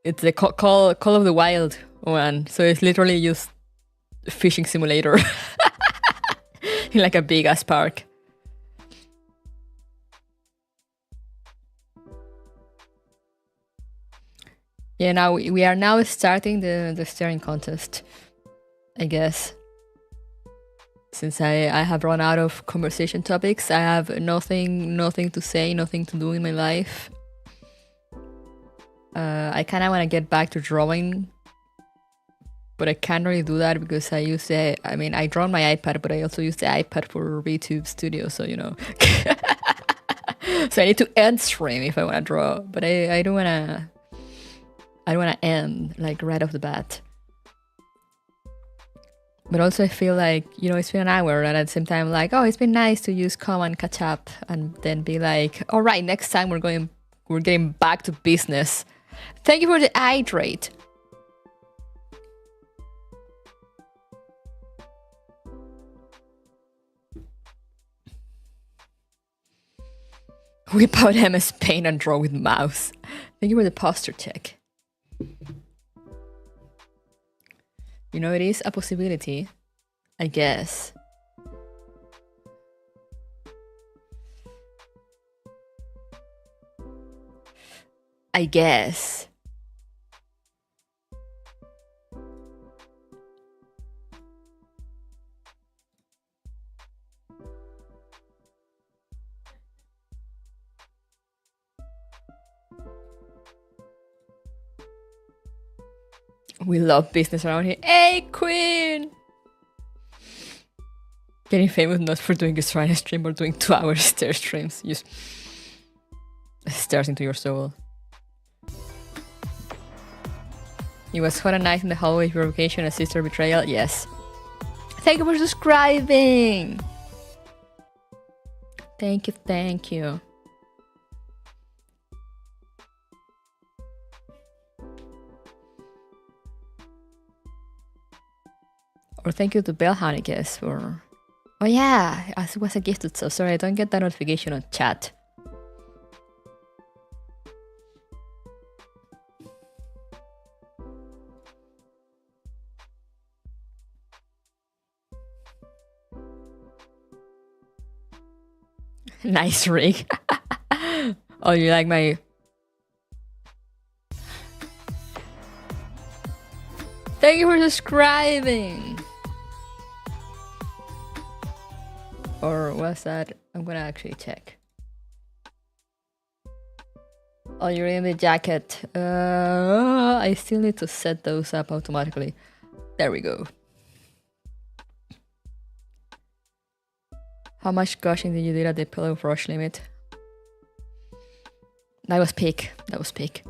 it's the Call of the Wild one. So it's literally just fishing simulator in like a big ass park. Yeah, now we are now starting the staring contest, I guess. Since I have run out of conversation topics, I have nothing to say, nothing to do in my life. I kind of want to get back to drawing, but I can't really do that because I draw on my iPad, but I also use the iPad for VTube Studio, so you know. So I need to end stream if I want to draw, but I don't want to end like right off the bat. But also I feel like, you know, it's been an hour, and at the same time like, oh, it's been nice to just come and catch up and then be like, all right, next time we're getting back to business. Thank you for the hydrate. Whip out MS Paint and draw with mouse. Thank you for the posture check. You know, it is a possibility, I guess. I guess. We love business around here. Hey, Queen! Getting famous not for doing a Shrine stream or doing 2-hour stare streams. Just stares into your soul. It was hot and night in the hallway, provocation, and sister betrayal. Yes. Thank you for subscribing! Thank you, thank you. Or thank you to Bellhound, I guess, for... Oh yeah, it was a gifted sub. Sorry, I don't get that notification on chat. Nice rig. Oh, you like my... Thank you for subscribing! Or was that? I'm gonna actually check. Oh, you're in the jacket. I still need to set those up automatically. There we go. How much gushing did you do at the pillow brush limit? That was peak. That was peak.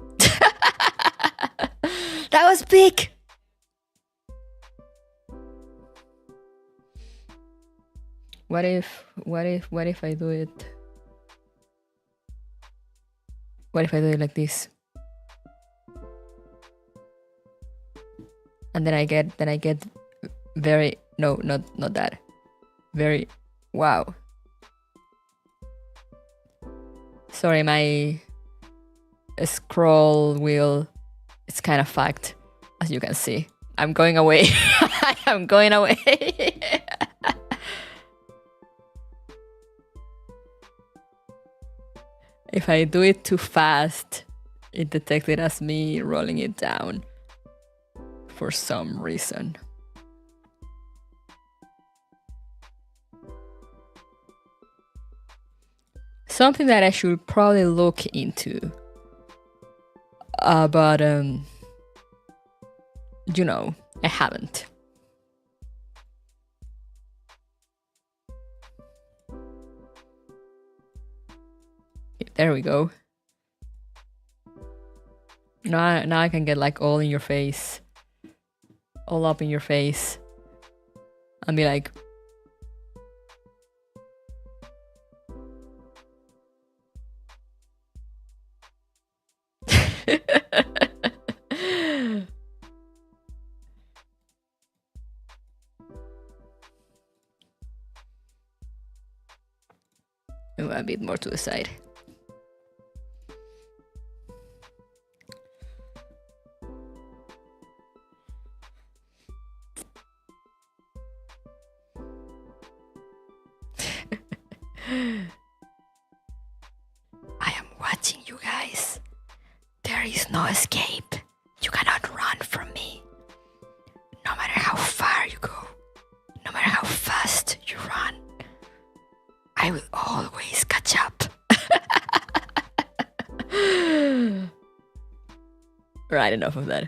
That was peak! What if I do it? What if I do it like this? And then I get very, no, not that. Very, wow. Sorry, my scroll wheel is kind of fucked, as you can see. I'm going away. I'm going away. If I do it too fast, it detected as me rolling it down for some reason. Something that I should probably look into. But you know, I haven't. There we go. Now I can get like all in your face. All up in your face. And be like... A bit more to the side. I am watching you guys. There is no escape. You cannot run from me. No matter how far you go, no matter how fast you run, I will always catch up. Right, enough of that.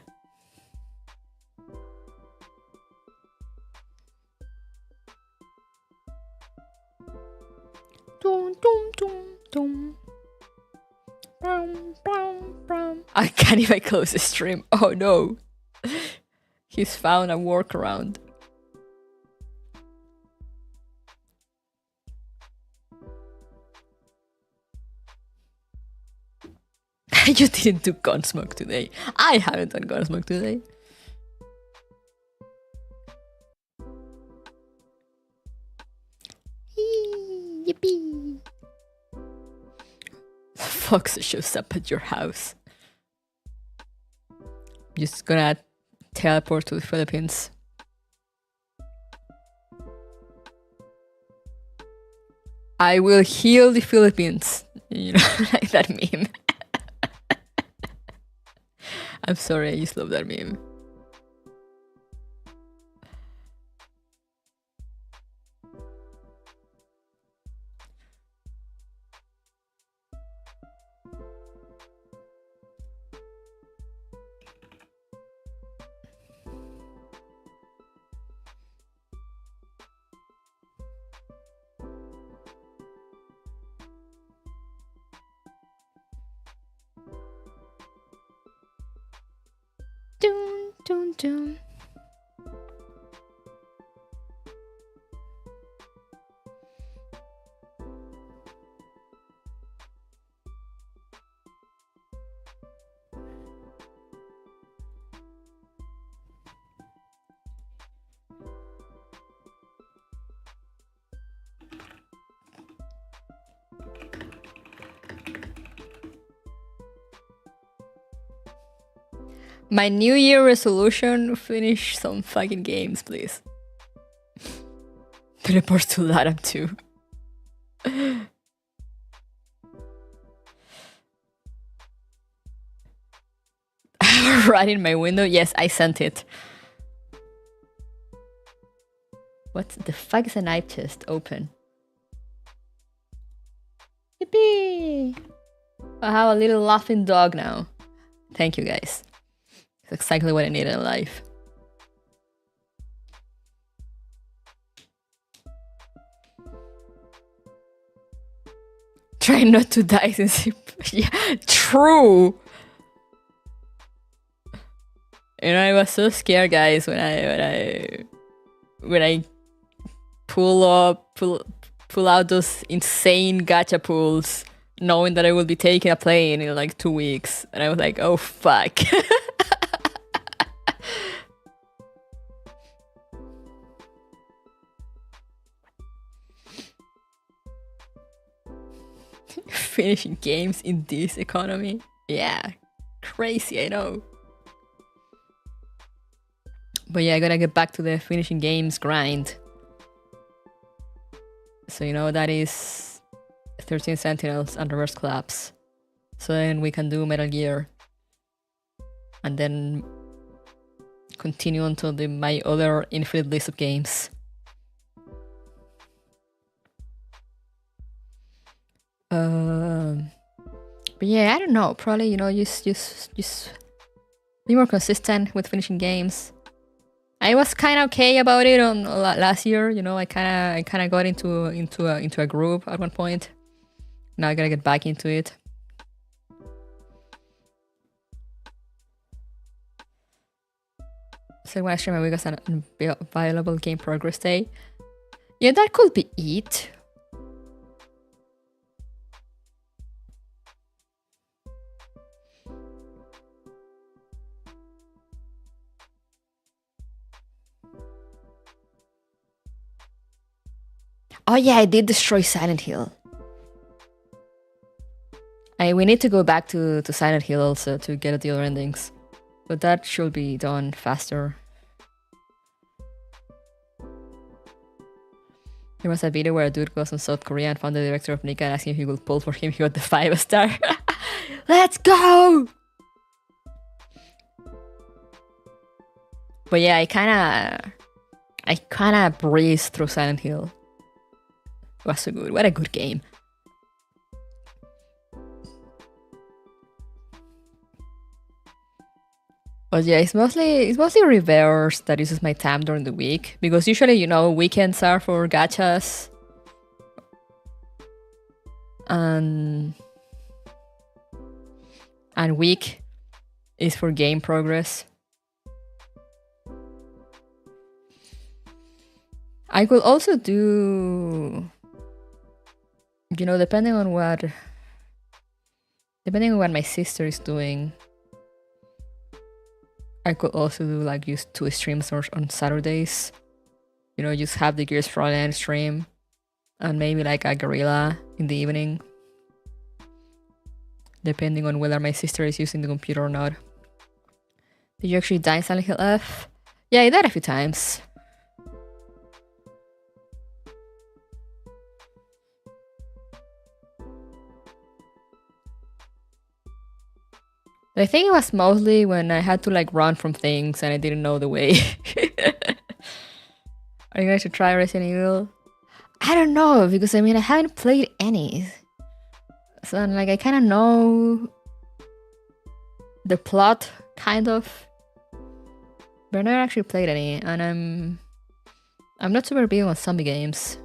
I can't even close the stream. Oh no. He's found a workaround. You didn't do Gunsmoke today. I haven't done Gunsmoke today. Yippee! Fox shows up at your house. Just gonna teleport to the Philippines. I will heal the Philippines. You know, like that meme. I'm sorry, I just love that meme. Dun, dun, dun. My New Year resolution, finish some fucking games, please. Teleport to Latam too. Right in my window? Yes, I sent it. What the fuck is a knife chest open? Yippee! I have a little laughing dog now. Thank you guys. It's exactly what I need in life. Try not to die since yeah, true. You know, I was so scared, guys, when I pull out those insane gacha pulls, knowing that I will be taking a plane in like 2 weeks, and I was like, oh fuck. Finishing games in this economy? Yeah, crazy, I know. But yeah, I gotta get back to the finishing games grind. So you know, that is 13 Sentinels and Reverse Collapse. So then we can do Metal Gear. And then continue on to my other infinite list of games. But yeah, I don't know. Probably, you know, just be more consistent with finishing games. I was kind of okay about it on last year. You know, I kind of got into a group at one point. Now I gotta get back into it. So when I stream a week as an available game progress day. Yeah, that could be it. Oh yeah, I did destroy Silent Hill. We need to go back to Silent Hill also to get the other endings. But that should be done faster. There was a video where a dude goes in South Korea and found the director of Nika and asked him if he would pull for him. He got the 5-star. Let's go! But yeah, I kinda breezed through Silent Hill. It was so good. What a good game. But yeah, it's mostly reverse that uses my time during the week. Because usually, you know, weekends are for gachas. And week is for game progress. I could also do, you know, depending on what my sister is doing, I could also do like just 2 streams on Saturdays. You know, just have the Gears Frontend stream and maybe like a gorilla in the evening. Depending on whether my sister is using the computer or not. Did you actually die in Silent Hill F? Yeah, I died a few times. I think it was mostly when I had to like run from things and I didn't know the way. Are you going to try Resident Evil? I don't know, because I mean I haven't played any. So like I kind of know the plot, kind of. But I never actually played any, and I'm not super big on zombie games.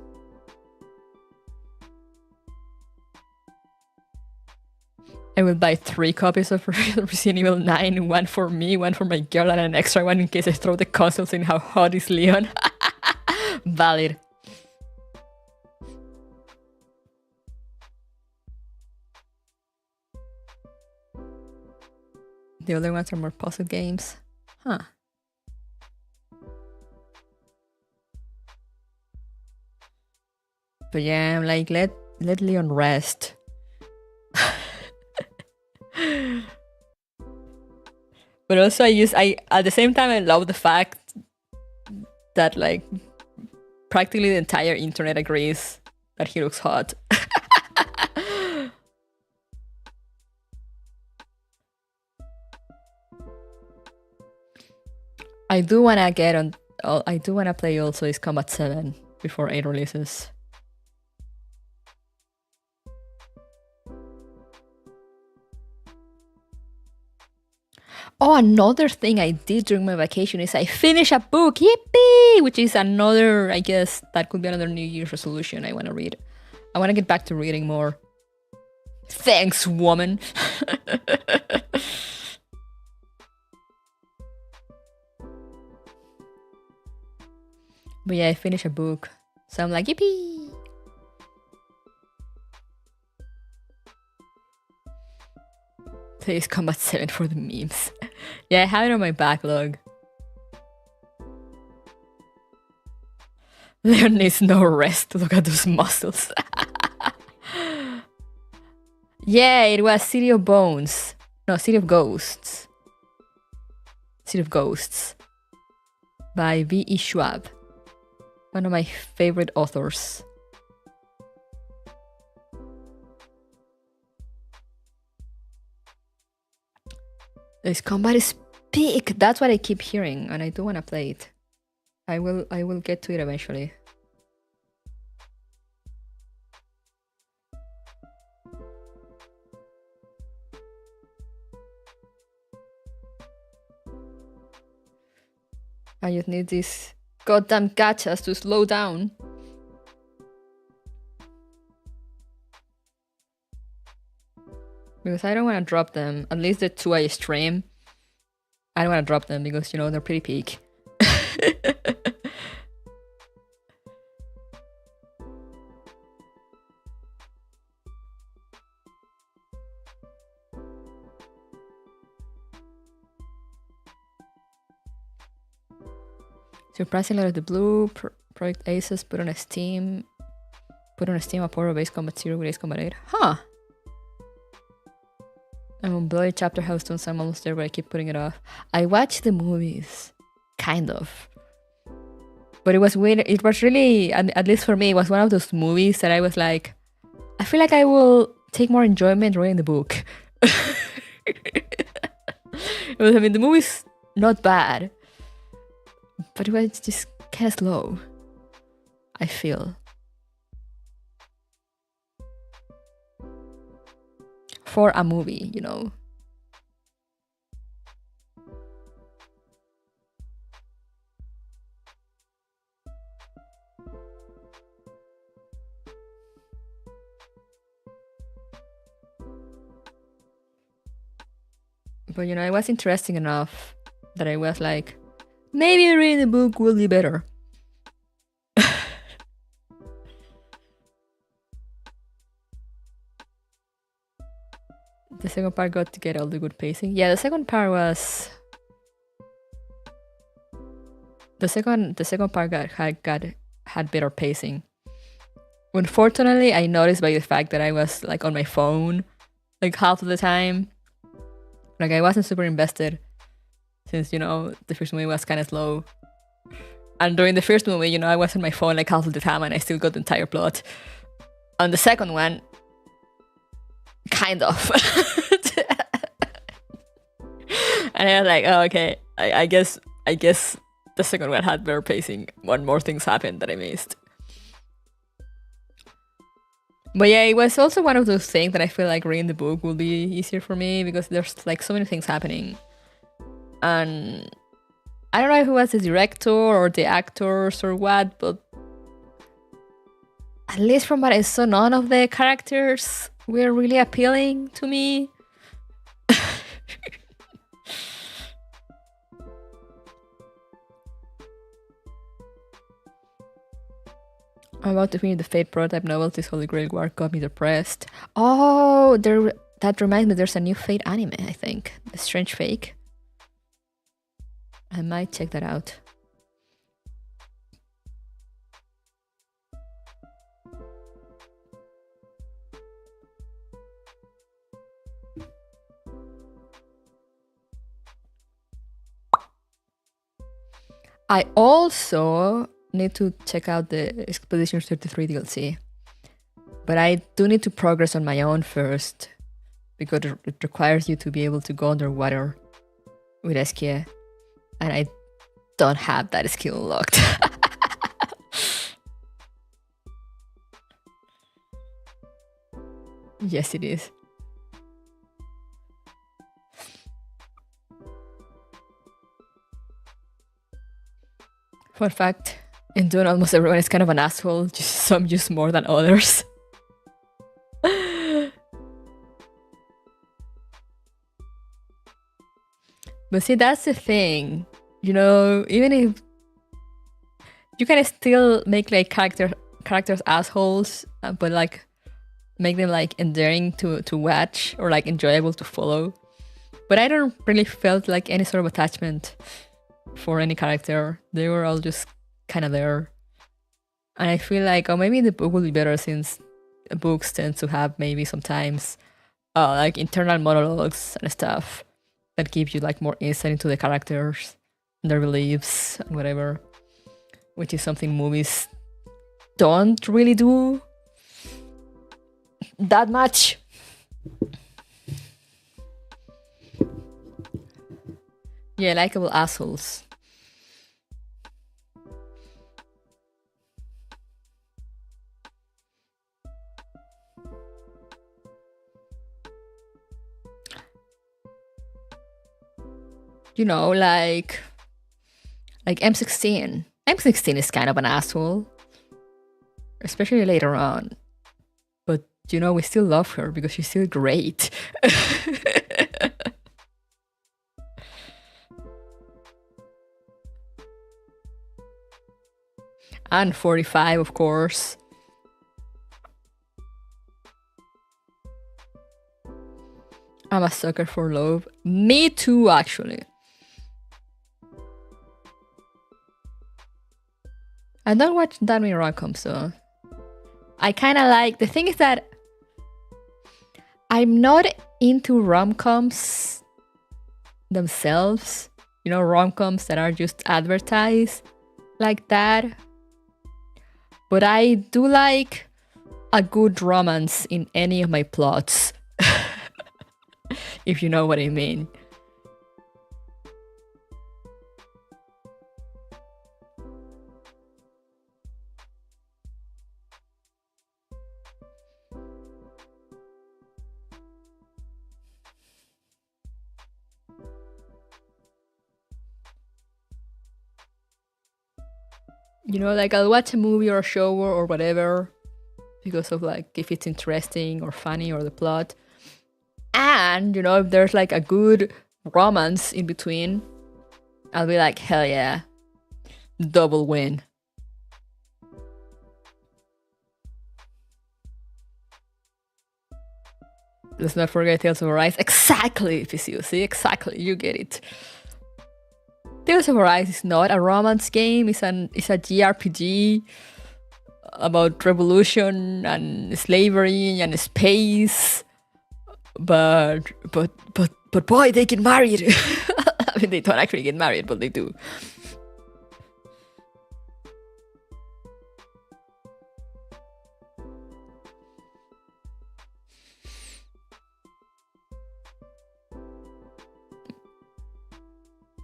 I will buy 3 copies of Resident Evil 9, one for me, one for my girl, and an extra one in case I throw the consoles in how hot is Leon. Valid. The other ones are more puzzle games. Huh. But yeah, I'm like, let Leon rest. But also I at the same time I love the fact that like practically the entire internet agrees that he looks hot. I do wanna play also Ace Combat 7 before 8 releases. Oh, another thing I did during my vacation is I finished a book, yippee! Which is another, I guess, that could be another New Year's resolution I want to read. I want to get back to reading more. Thanks, woman! But yeah, I finished a book, so I'm like, yippee! Please Combat 7 for the memes. Yeah, I have it on my backlog. Leon needs no rest to look at those muscles. Yeah, it was City of Bones. No, City of Ghosts. City of Ghosts. By V.E. Schwab. One of my favorite authors. This combat is big. That's what I keep hearing, and I do want to play it. I will get to it eventually. I just need these goddamn gachas to slow down. Because I don't want to drop them. At least the 2 I stream. I don't want to drop them because, you know, they're pretty peak. Surprisingly out of the blue, Project Aces put on a Steam a portal-based combat series with Ace Combat 8. Huh. I'm on Bloody Chapter Healthstone, so I'm almost there, but I keep putting it off. I watched the movies. Kind of. But it was weird. It was really, at least for me, it was one of those movies that I was like, I feel like I will take more enjoyment reading the book. I mean, the movie's not bad, but it was just kind of slow, I feel. For a movie, you know. But you know, it was interesting enough that I was like, maybe reading the book will be better. The second part got to get all the good pacing. Yeah, the second part was the second part had better pacing. Unfortunately, I noticed by the fact that I was like on my phone like half of the time. Like I wasn't super invested since, you know, the first movie was kind of slow. And during the first movie, you know, I was on my phone like half of the time and I still got the entire plot. On the second one, kind of. And I was like, oh, okay, I guess the second one had better pacing. One more things happened that I missed. But yeah, it was also one of those things that I feel like reading the book will be easier for me because there's like so many things happening. And I don't know if it was the director or the actors or what, but at least from what I saw, none of the characters were really appealing to me. I'm about to finish the Fate prototype novel. This Holy Grail War got me depressed. Oh, that reminds me, there's a new Fate anime, I think. The Strange Fake. I might check that out. I also need to check out the Expedition 33 DLC. But I do need to progress on my own first, because it requires you to be able to go underwater with Eskia. And I don't have that skill unlocked. Yes, it is. Fun fact, in Dune almost everyone is kind of an asshole, just some use more than others. But see, that's the thing, you know, even if you can still make like characters assholes, but like make them like endearing to watch or like enjoyable to follow. But I don't really felt like any sort of attachment for any character. They were all just kind of there. And I feel like, oh, maybe the book will be better since books tend to have maybe sometimes like internal monologues and stuff that give you like more insight into the characters and their beliefs and whatever, which is something movies don't really do that much. Yeah, likable assholes. You know, like M16. M16 is kind of an asshole, especially later on. But, you know, we still love her because she's still great. And 45, of course. I'm a sucker for love. Me too, actually. I don't watch that many rom-coms, so I kind of like... The thing is that I'm not into rom-coms themselves. You know, rom-coms that are just advertised like that. But I do like a good romance in any of my plots. If you know what I mean. You know, like I'll watch a movie or a show or whatever because of like if it's interesting or funny or the plot. And, you know, if there's like a good romance in between, I'll be like, hell yeah, double win. Let's not forget Tales of Arise. Exactly, PCU. See, exactly, you get it. Tales of Arise is not a romance game. It's a JRPG about revolution and slavery and space. But boy, they get married. I mean, they don't actually get married, but they do.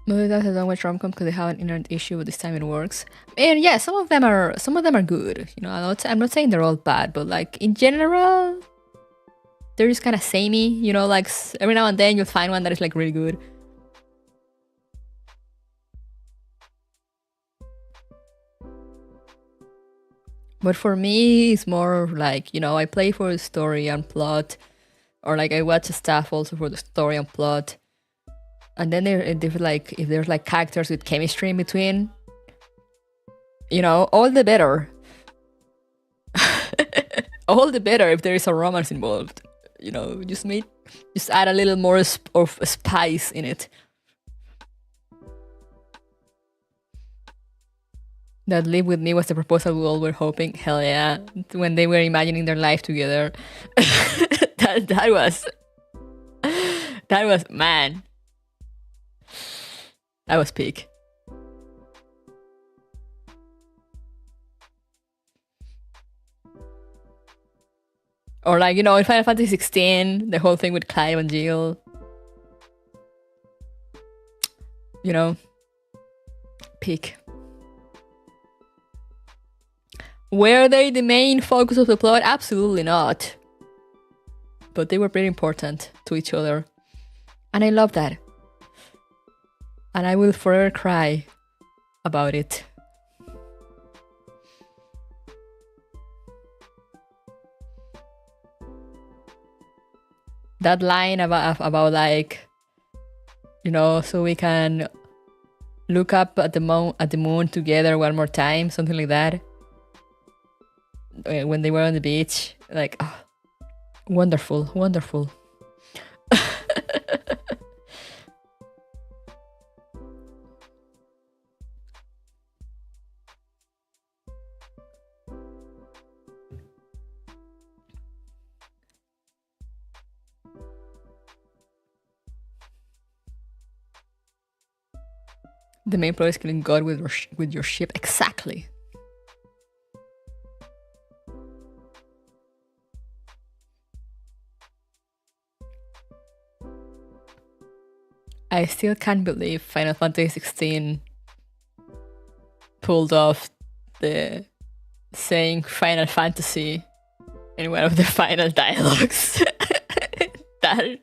Most of the time I don't watch rom-com because they have an inherent issue with this time it works. And yeah, some of them are good. You know, I'm not saying they're all bad, but like in general, they're just kind of samey. You know, like every now and then you'll find one that is like really good. But for me, it's more like, you know, I play for the story and plot, or like I watch stuff also for the story and plot. And then if there's like characters with chemistry in between, you know, all the better. All the better if there is a romance involved. You know, just add a little more of spice in it. That Live With Me was the proposal we all were hoping. Hell yeah. When they were imagining their life together. that was, man. That was peak. Or like, you know, in Final Fantasy 16, the whole thing with Clive and Jill. You know, peak. Were they the main focus of the plot? Absolutely not. But they were pretty important to each other. And I love that. And I will forever cry about it. That line about like, you know, so we can look up at the moon together one more time, something like that. When they were on the beach, like, oh, wonderful, wonderful. The main plot is killing God with your ship. Exactly. I still can't believe Final Fantasy 16 pulled off the saying Final Fantasy in one of the final dialogues. that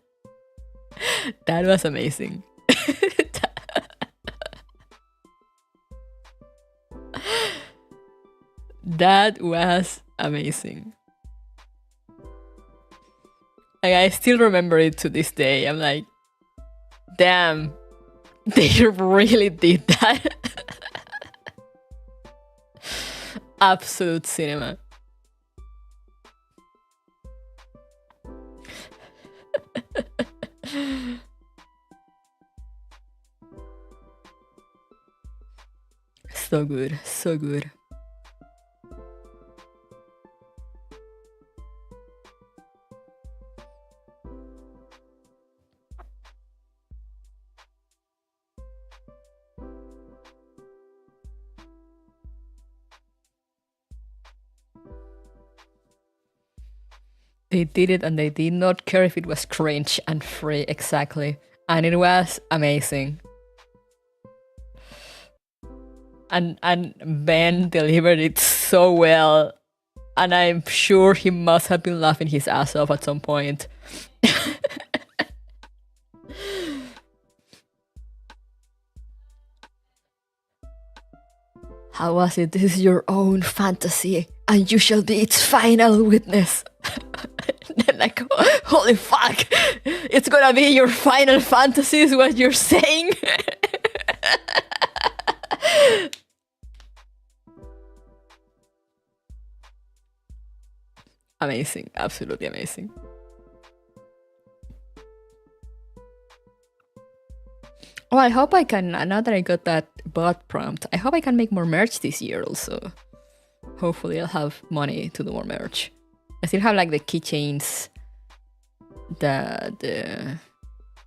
was amazing. That was amazing. Like, I still remember it to this day. I'm like, damn, they really did that. Absolute cinema. So good, so good. They did it and they did not care if it was cringe and free, exactly. And it was amazing. And Ben delivered it so well. And I'm sure he must have been laughing his ass off at some point. How was it? This is your own fantasy, and you shall be its final witness. Like, holy fuck! It's gonna be your final fantasy, is what you're saying? Amazing, absolutely amazing. Oh, I hope I can, now that I got that bot prompt, I hope I can make more merch this year also. Hopefully I'll have money to do more merch. I still have like the keychains that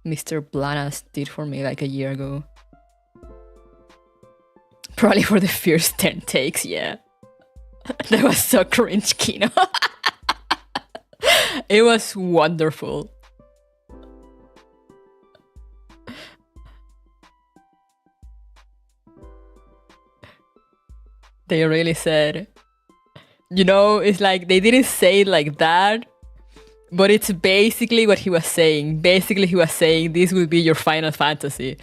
Mr. Blanas did for me like a year ago. Probably for the first 10 takes, yeah. That was so cringe, Kino. It was wonderful. They really said, you know, it's like they didn't say it like that, but it's basically what he was saying. Basically, he was saying this will be your final fantasy.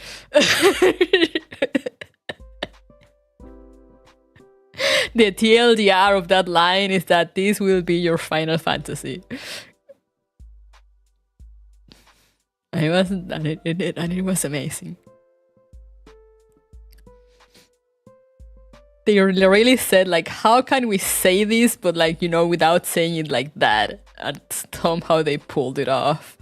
The TLDR of that line is that this will be your final fantasy. And it was amazing. They really said, like, how can we say this, but like, you know, without saying it like that? And somehow they pulled it off.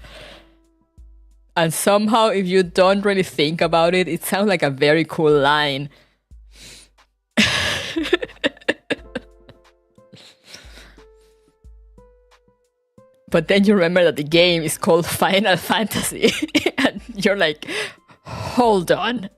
And somehow, if you don't really think about it, it sounds like a very cool line. But then you remember that the game is called Final Fantasy. And you're like, hold on.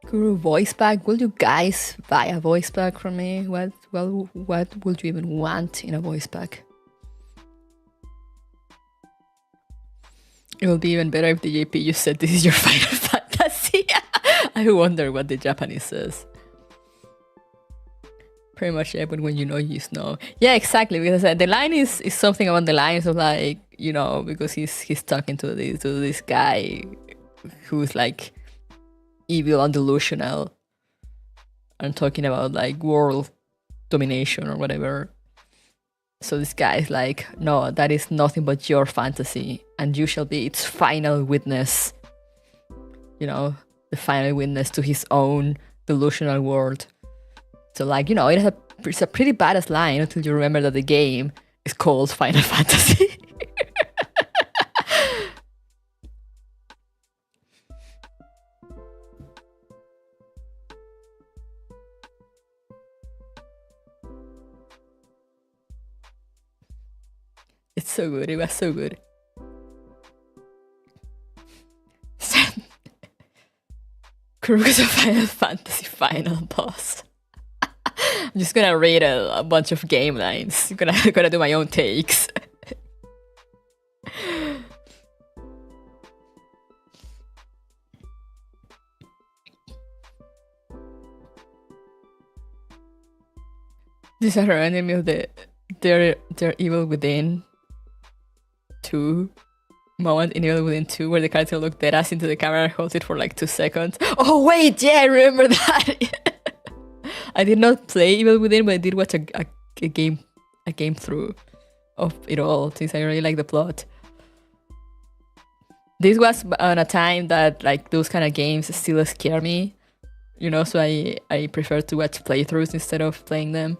Guru, voice pack? Will you guys buy a voice pack from me? What would you even want in a voice pack? It will be even better if the JP you said this is your Final Fantasy. I wonder what the Japanese says. Pretty much, yeah, but when you know, you know. Yeah, exactly, because the line is something along the lines of like, you know, because he's talking to this guy who's like evil and delusional and talking about like world domination or whatever. So this guy is like, no, that is nothing but your fantasy, and you shall be its final witness. You know, the final witness to his own delusional world. So like, you know, it's a pretty badass line until you remember that the game is called Final Fantasy. It's so good. It was so good. Krug's a Final Fantasy final boss. I'm just gonna read a bunch of game lines. I'm gonna do my own takes. These are our enemy of their evil within 2 moment in Evil Within 2 where the character looked dead ass into the camera and holds it for like 2 seconds. Oh wait, yeah, I remember that. I did not play Evil Within, but I did watch a game through of it all, since I really like the plot. This was on a time that like those kind of games still scare me, you know, so I prefer to watch playthroughs instead of playing them.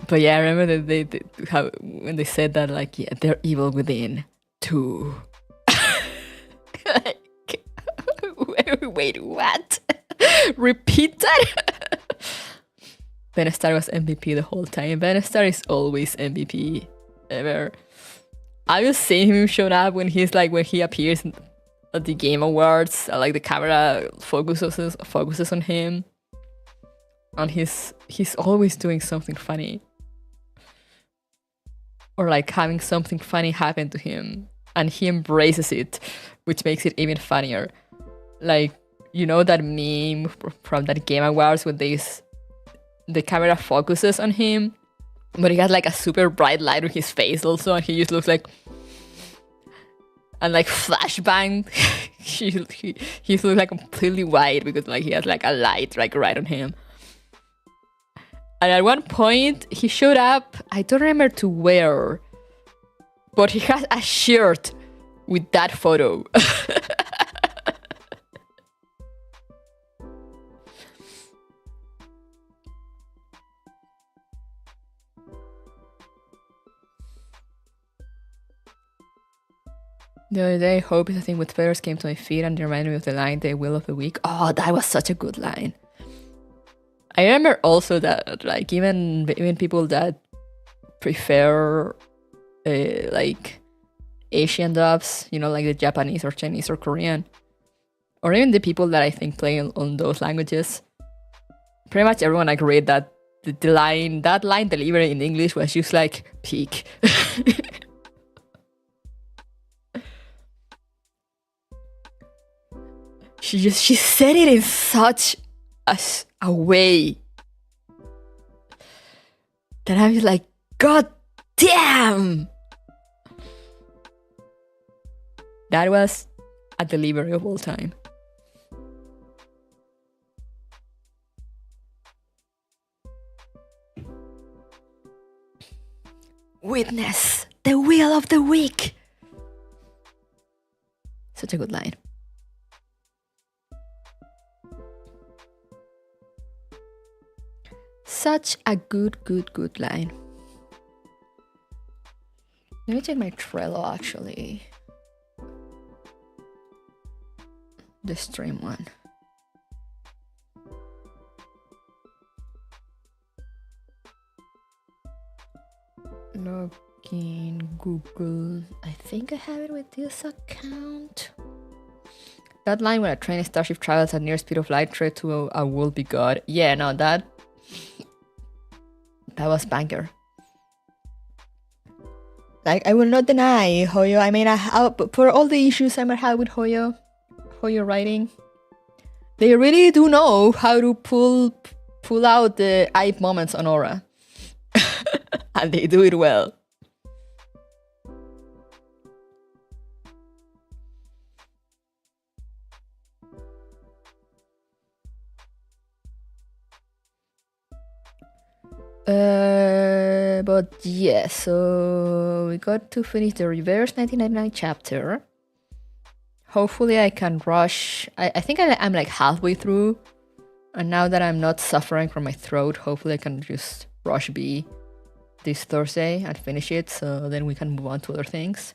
But yeah, I remember that how when they said that, like, yeah, they're Evil Within 2. Like, wait, what? Repeat that? Benestar was MVP the whole time. Benestar is always MVP ever. I was seeing him showing up when he appears at the Game Awards. Like the camera focuses on him, and he's always doing something funny, or like having something funny happen to him, and he embraces it, which makes it even funnier. Like, you know that meme from that Game Awards when the camera focuses on him, but he has like a super bright light on his face also, and he just looks like, and like flashbang, he looks like completely white because like he has like a light like right on him. And at one point he showed up, I don't remember to where, but he has a shirt with that photo. The other day, Hope is a thing with feathers came to my feet and reminded me of the line, the will of the weak. Oh, that was such a good line. I remember also that, like, even people that prefer, like, Asian dubs, you know, like the Japanese or Chinese or Korean, or even the people that I think play on those languages, pretty much everyone agreed that the line delivered in English was just like peak. She said it in such a way that I was like, God damn! That was a delivery of all time. Witness the will of the weak. Such a good line. Such a good line. Let me check my Trello actually. The stream one. Login Google. I think I have it with this account. That line when a train starship travels at near speed of light straight to a will-be god. Yeah, no, that was banger. Like, I will not deny Hoyo. I mean, for all the issues I might have with Hoyo writing, they really do know how to pull out the hype moments on Aura. And they do it well. But yeah, so we got to finish the reverse 1999 chapter. Hopefully I can rush. I think I'm like halfway through, and now that I'm not suffering from my throat, hopefully I can just rush B this Thursday and finish it, so then we can move on to other things.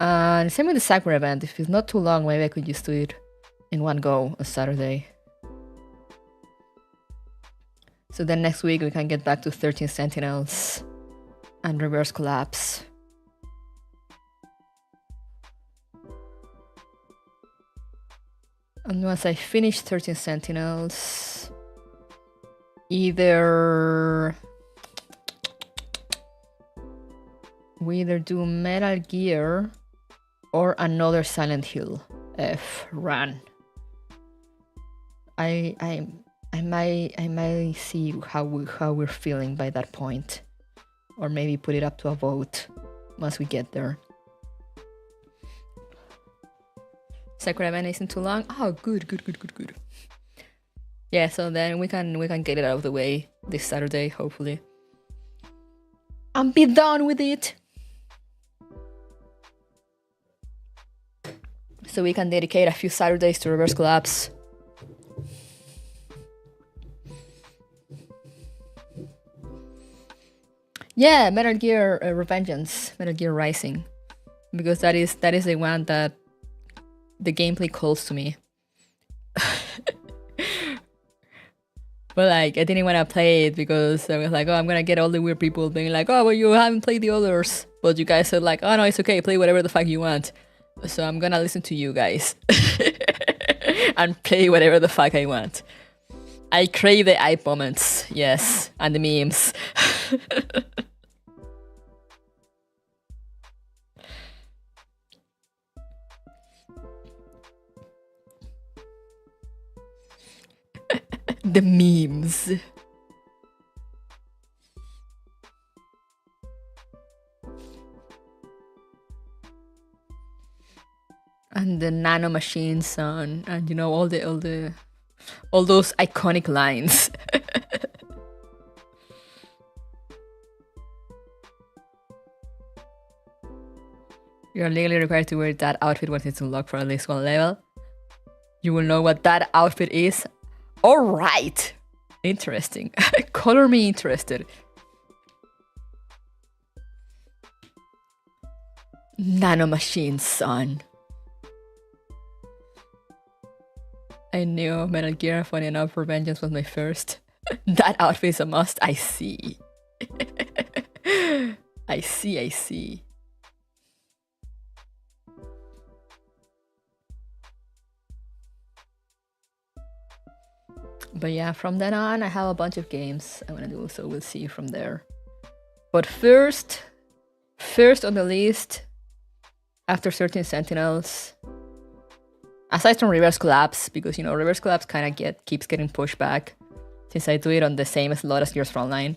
And same with the Sakura event. If it's not too long, maybe I could just do it in one go on Saturday. So then next week we can get back to 13 Sentinels and Reverse Collapse. And once I finish 13 Sentinels, we either do Metal Gear or another Silent Hill F run. I might see how we're feeling by that point, or maybe put it up to a vote once we get there. Sakura event isn't too long. Oh, good. Yeah, so then we can get it out of the way this Saturday, hopefully, and be done with it. So we can dedicate a few Saturdays to reverse collapse. Yeah, Metal Gear Revengeance, Metal Gear Rising, because that is the one that the gameplay calls to me. But like, I didn't want to play it because I was like, oh, I'm gonna get all the weird people being like, oh, well, you haven't played the others. But you guys said like, oh no, it's okay, play whatever the fuck you want. So I'm gonna listen to you guys and play whatever the fuck I want. I crave the hype moments, yes, and the memes. The memes. And the nano machine son, and you know all those iconic lines. You're legally required to wear that outfit once it's unlocked for at least one level. You will know what that outfit is. Alright! Interesting. Color me interested. Nanomachine, son. I knew Metal Gear, funny enough, Revengeance was my first. That outfit is a must, I see. I see. But yeah, from then on, I have a bunch of games I want to do, so we'll see from there. But first on the list, after 13 Sentinels, aside from Reverse Collapse, because, you know, Reverse Collapse kind of keeps getting pushed back since I do it on the same slot as Gears Frontline.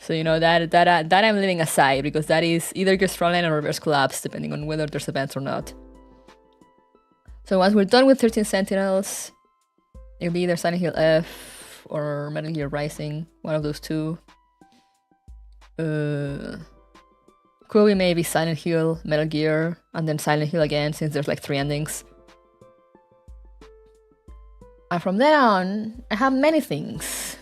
So, you know, that I'm leaving aside, because that is either Gears Frontline or Reverse Collapse, depending on whether there's events or not. So once we're done with 13 Sentinels, it'll be either Silent Hill F or Metal Gear Rising, one of those two. Could be maybe Silent Hill, Metal Gear, and then Silent Hill again, since there's like 3 endings. And from then on, I have many things.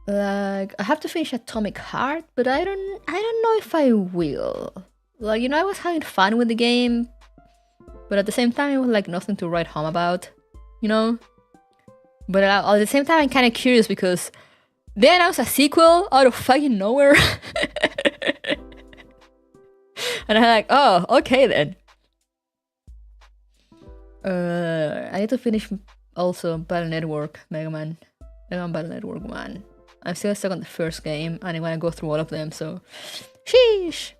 Like, I have to finish Atomic Heart, but I don't know if I will. Like, you know, I was having fun with the game, but at the same time, it was like nothing to write home about, you know? But at the same time, I'm kind of curious because they announced a sequel out of fucking nowhere. And I'm like, oh, okay then. I need to finish also Battle Network, Mega Man Battle Network 1. I'm still stuck on the first game, and I want to go through all of them, so... Sheesh!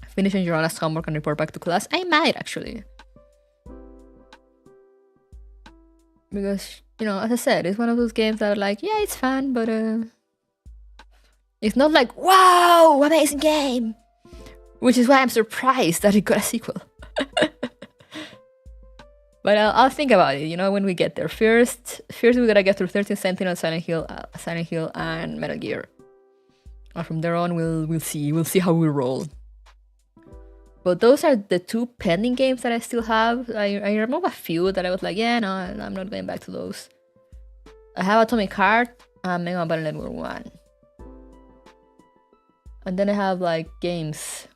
Finishing Joanna's homework and report back to class? I might, actually. Because, you know, as I said, it's one of those games that are like, yeah, it's fun, but it's not like, wow, amazing game! Which is why I'm surprised that it got a sequel. But I'll think about it, you know, when we get there. First we gotta get through 13 Sentinel, Silent Hill, and Metal Gear. And from there on, we'll see how we roll. But those are the 2 pending games that I still have. I remember a few that I was like, yeah, no, I'm not going back to those. I have Atomic Heart and Mega Man Battle Network 1. And then I have like games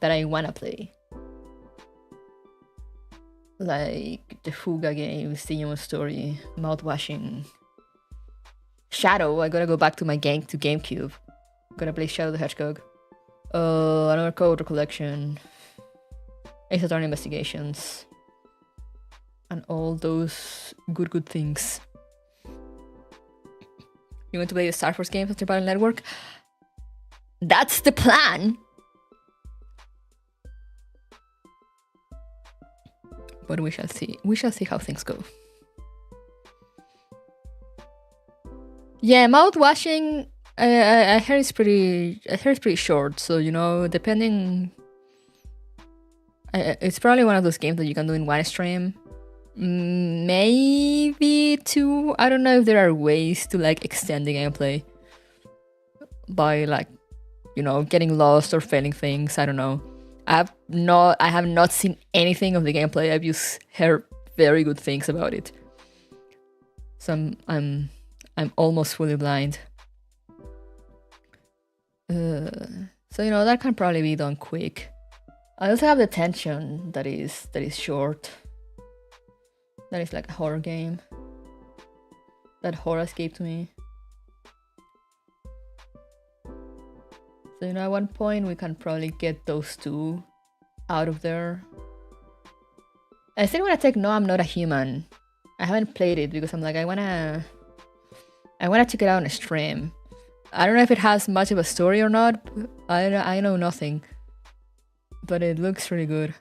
that I wanna play. Like the Fuga games, the Human Story, Mouthwashing. Shadow, I gotta go back to my GameCube. Gotta play Shadow the Hedgehog. Another Code Recollection. Ace Attorney Investigations. And all those good things. You want to play the Star Force games after Battle Network? That's the plan! But we shall see. We shall see how things go. Yeah, mouthwashing. I heard it's pretty. I heard it's pretty short. So you know, depending. It's probably one of those games that you can do in one stream, maybe two. I don't know if there are ways to like extend the gameplay by like, you know, getting lost or failing things. I don't know. I have not seen anything of the gameplay. I've just heard very good things about it. So I'm almost fully blind. So you know that can probably be done quick. I also have the tension that is short. That is like a horror game. That horror escaped me. So you know, at one point we can probably get those two out of there. I still wanna take No, I'm Not a Human. I haven't played it because I'm like I wanna check it out on a stream. I don't know if it has much of a story or not. I know nothing. But it looks really good.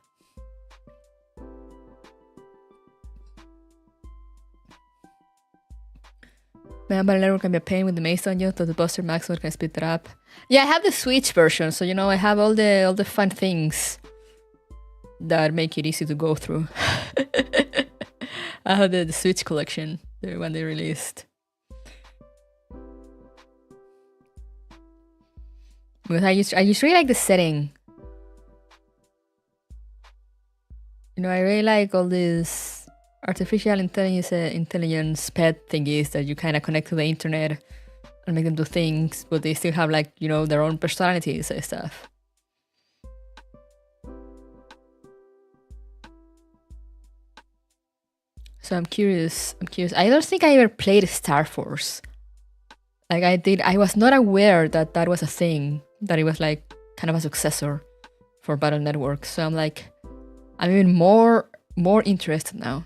Man, but level can be a pain with the maze on you, so the Buster Max mode can speed that up. Yeah, I have the Switch version, so you know I have all the fun things that make it easy to go through. I have the Switch collection when they released. Because I just really like the setting. You know, I really like all these artificial intelligence pet thingies that you kind of connect to the internet and make them do things, but they still have like, you know, their own personalities and stuff. So I'm curious. I don't think I ever played Star Force. Like I was not aware that that was a thing, that it was like kind of a successor for Battle Network. So I'm like, I'm even more interested now.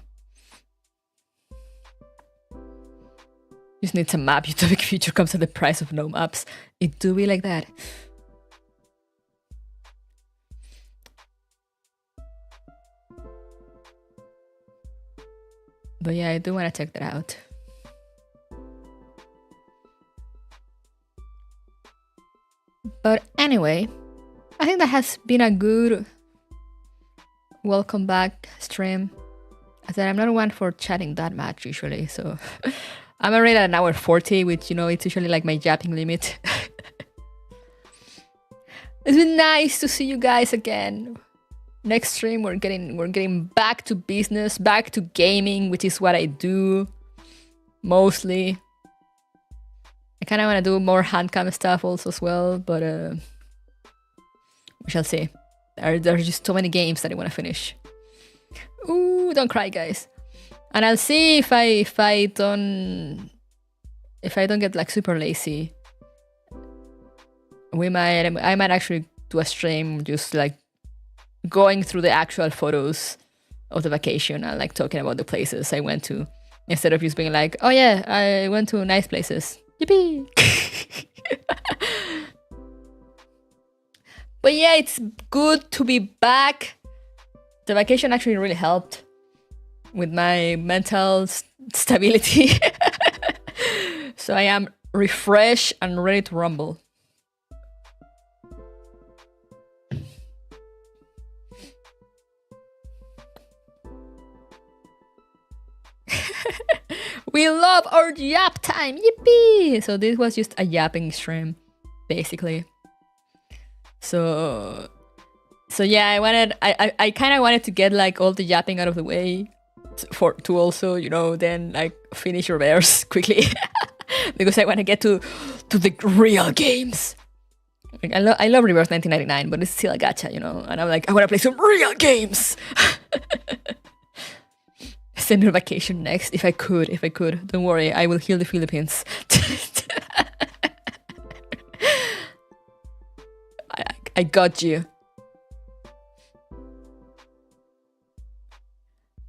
Just need a map. Utopic future comes at the price of no maps. It do be like that. But yeah, I do want to check that out. But anyway, I think that has been a good welcome back stream. I said I'm not one for chatting that much usually, so I'm already at an hour 40, which, you know, it's usually like my yapping limit. It's been nice to see you guys again. Next stream we're getting back to business, back to gaming, which is what I do mostly. I kind of want to do more handcam stuff also as well, but we shall see. There's just so many games that I want to finish. Ooh, don't cry, guys. And I'll see if I don't get like super lazy. I might actually do a stream just like going through the actual photos of the vacation and like talking about the places I went to, instead of just being like, oh yeah, I went to nice places. Yippee! But yeah, it's good to be back. The vacation actually really helped with my mental stability. So I am refreshed and ready to rumble. We love our yap time, yippee! So this was just a yapping stream, basically. So yeah, I kind of wanted to get like all the yapping out of the way to also, you know, then like finish reverse quickly because I want to get to the real games. Like, I love Reverse 1999, but it's still a gacha, you know, and I'm like, I want to play some real games. Send me a vacation next, if I could. Don't worry, I will heal the Philippines. I got you.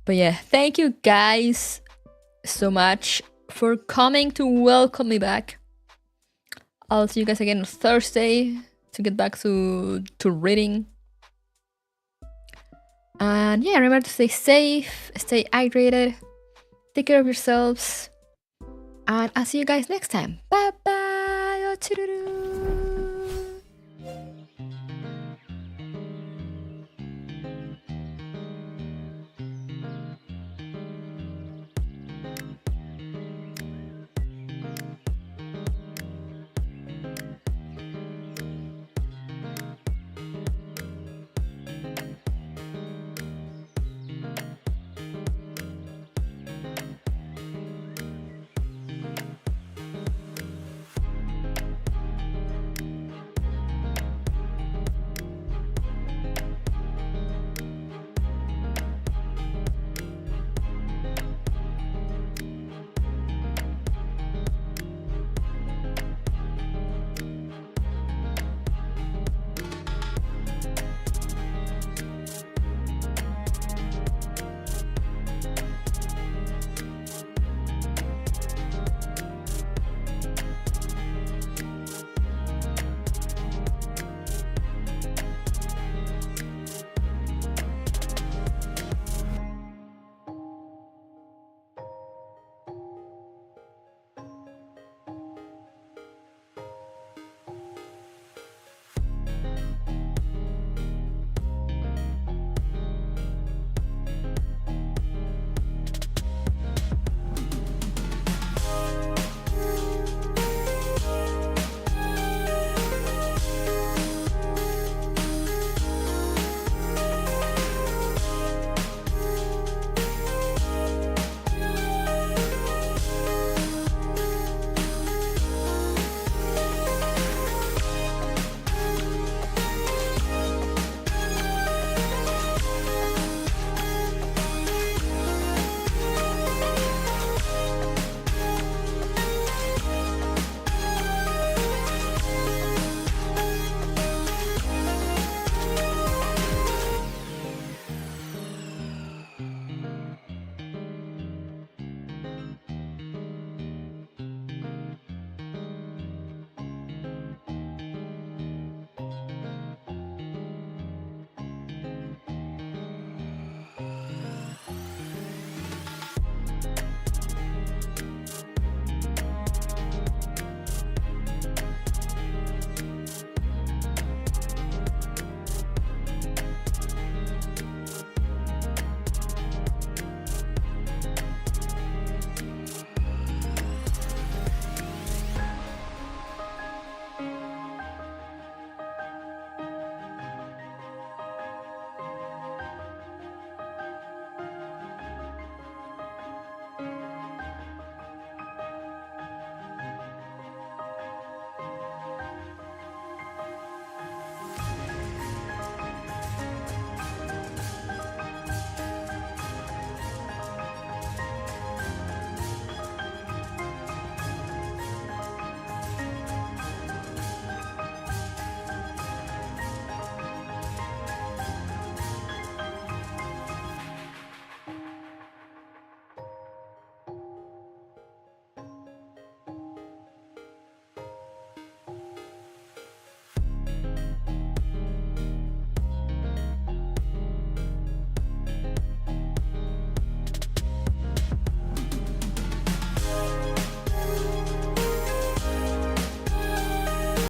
But yeah, thank you guys so much for coming to welcome me back. I'll see you guys again on Thursday to get back to reading. And yeah, remember to stay safe, stay hydrated, take care of yourselves, And I'll see you guys next time. Bye bye.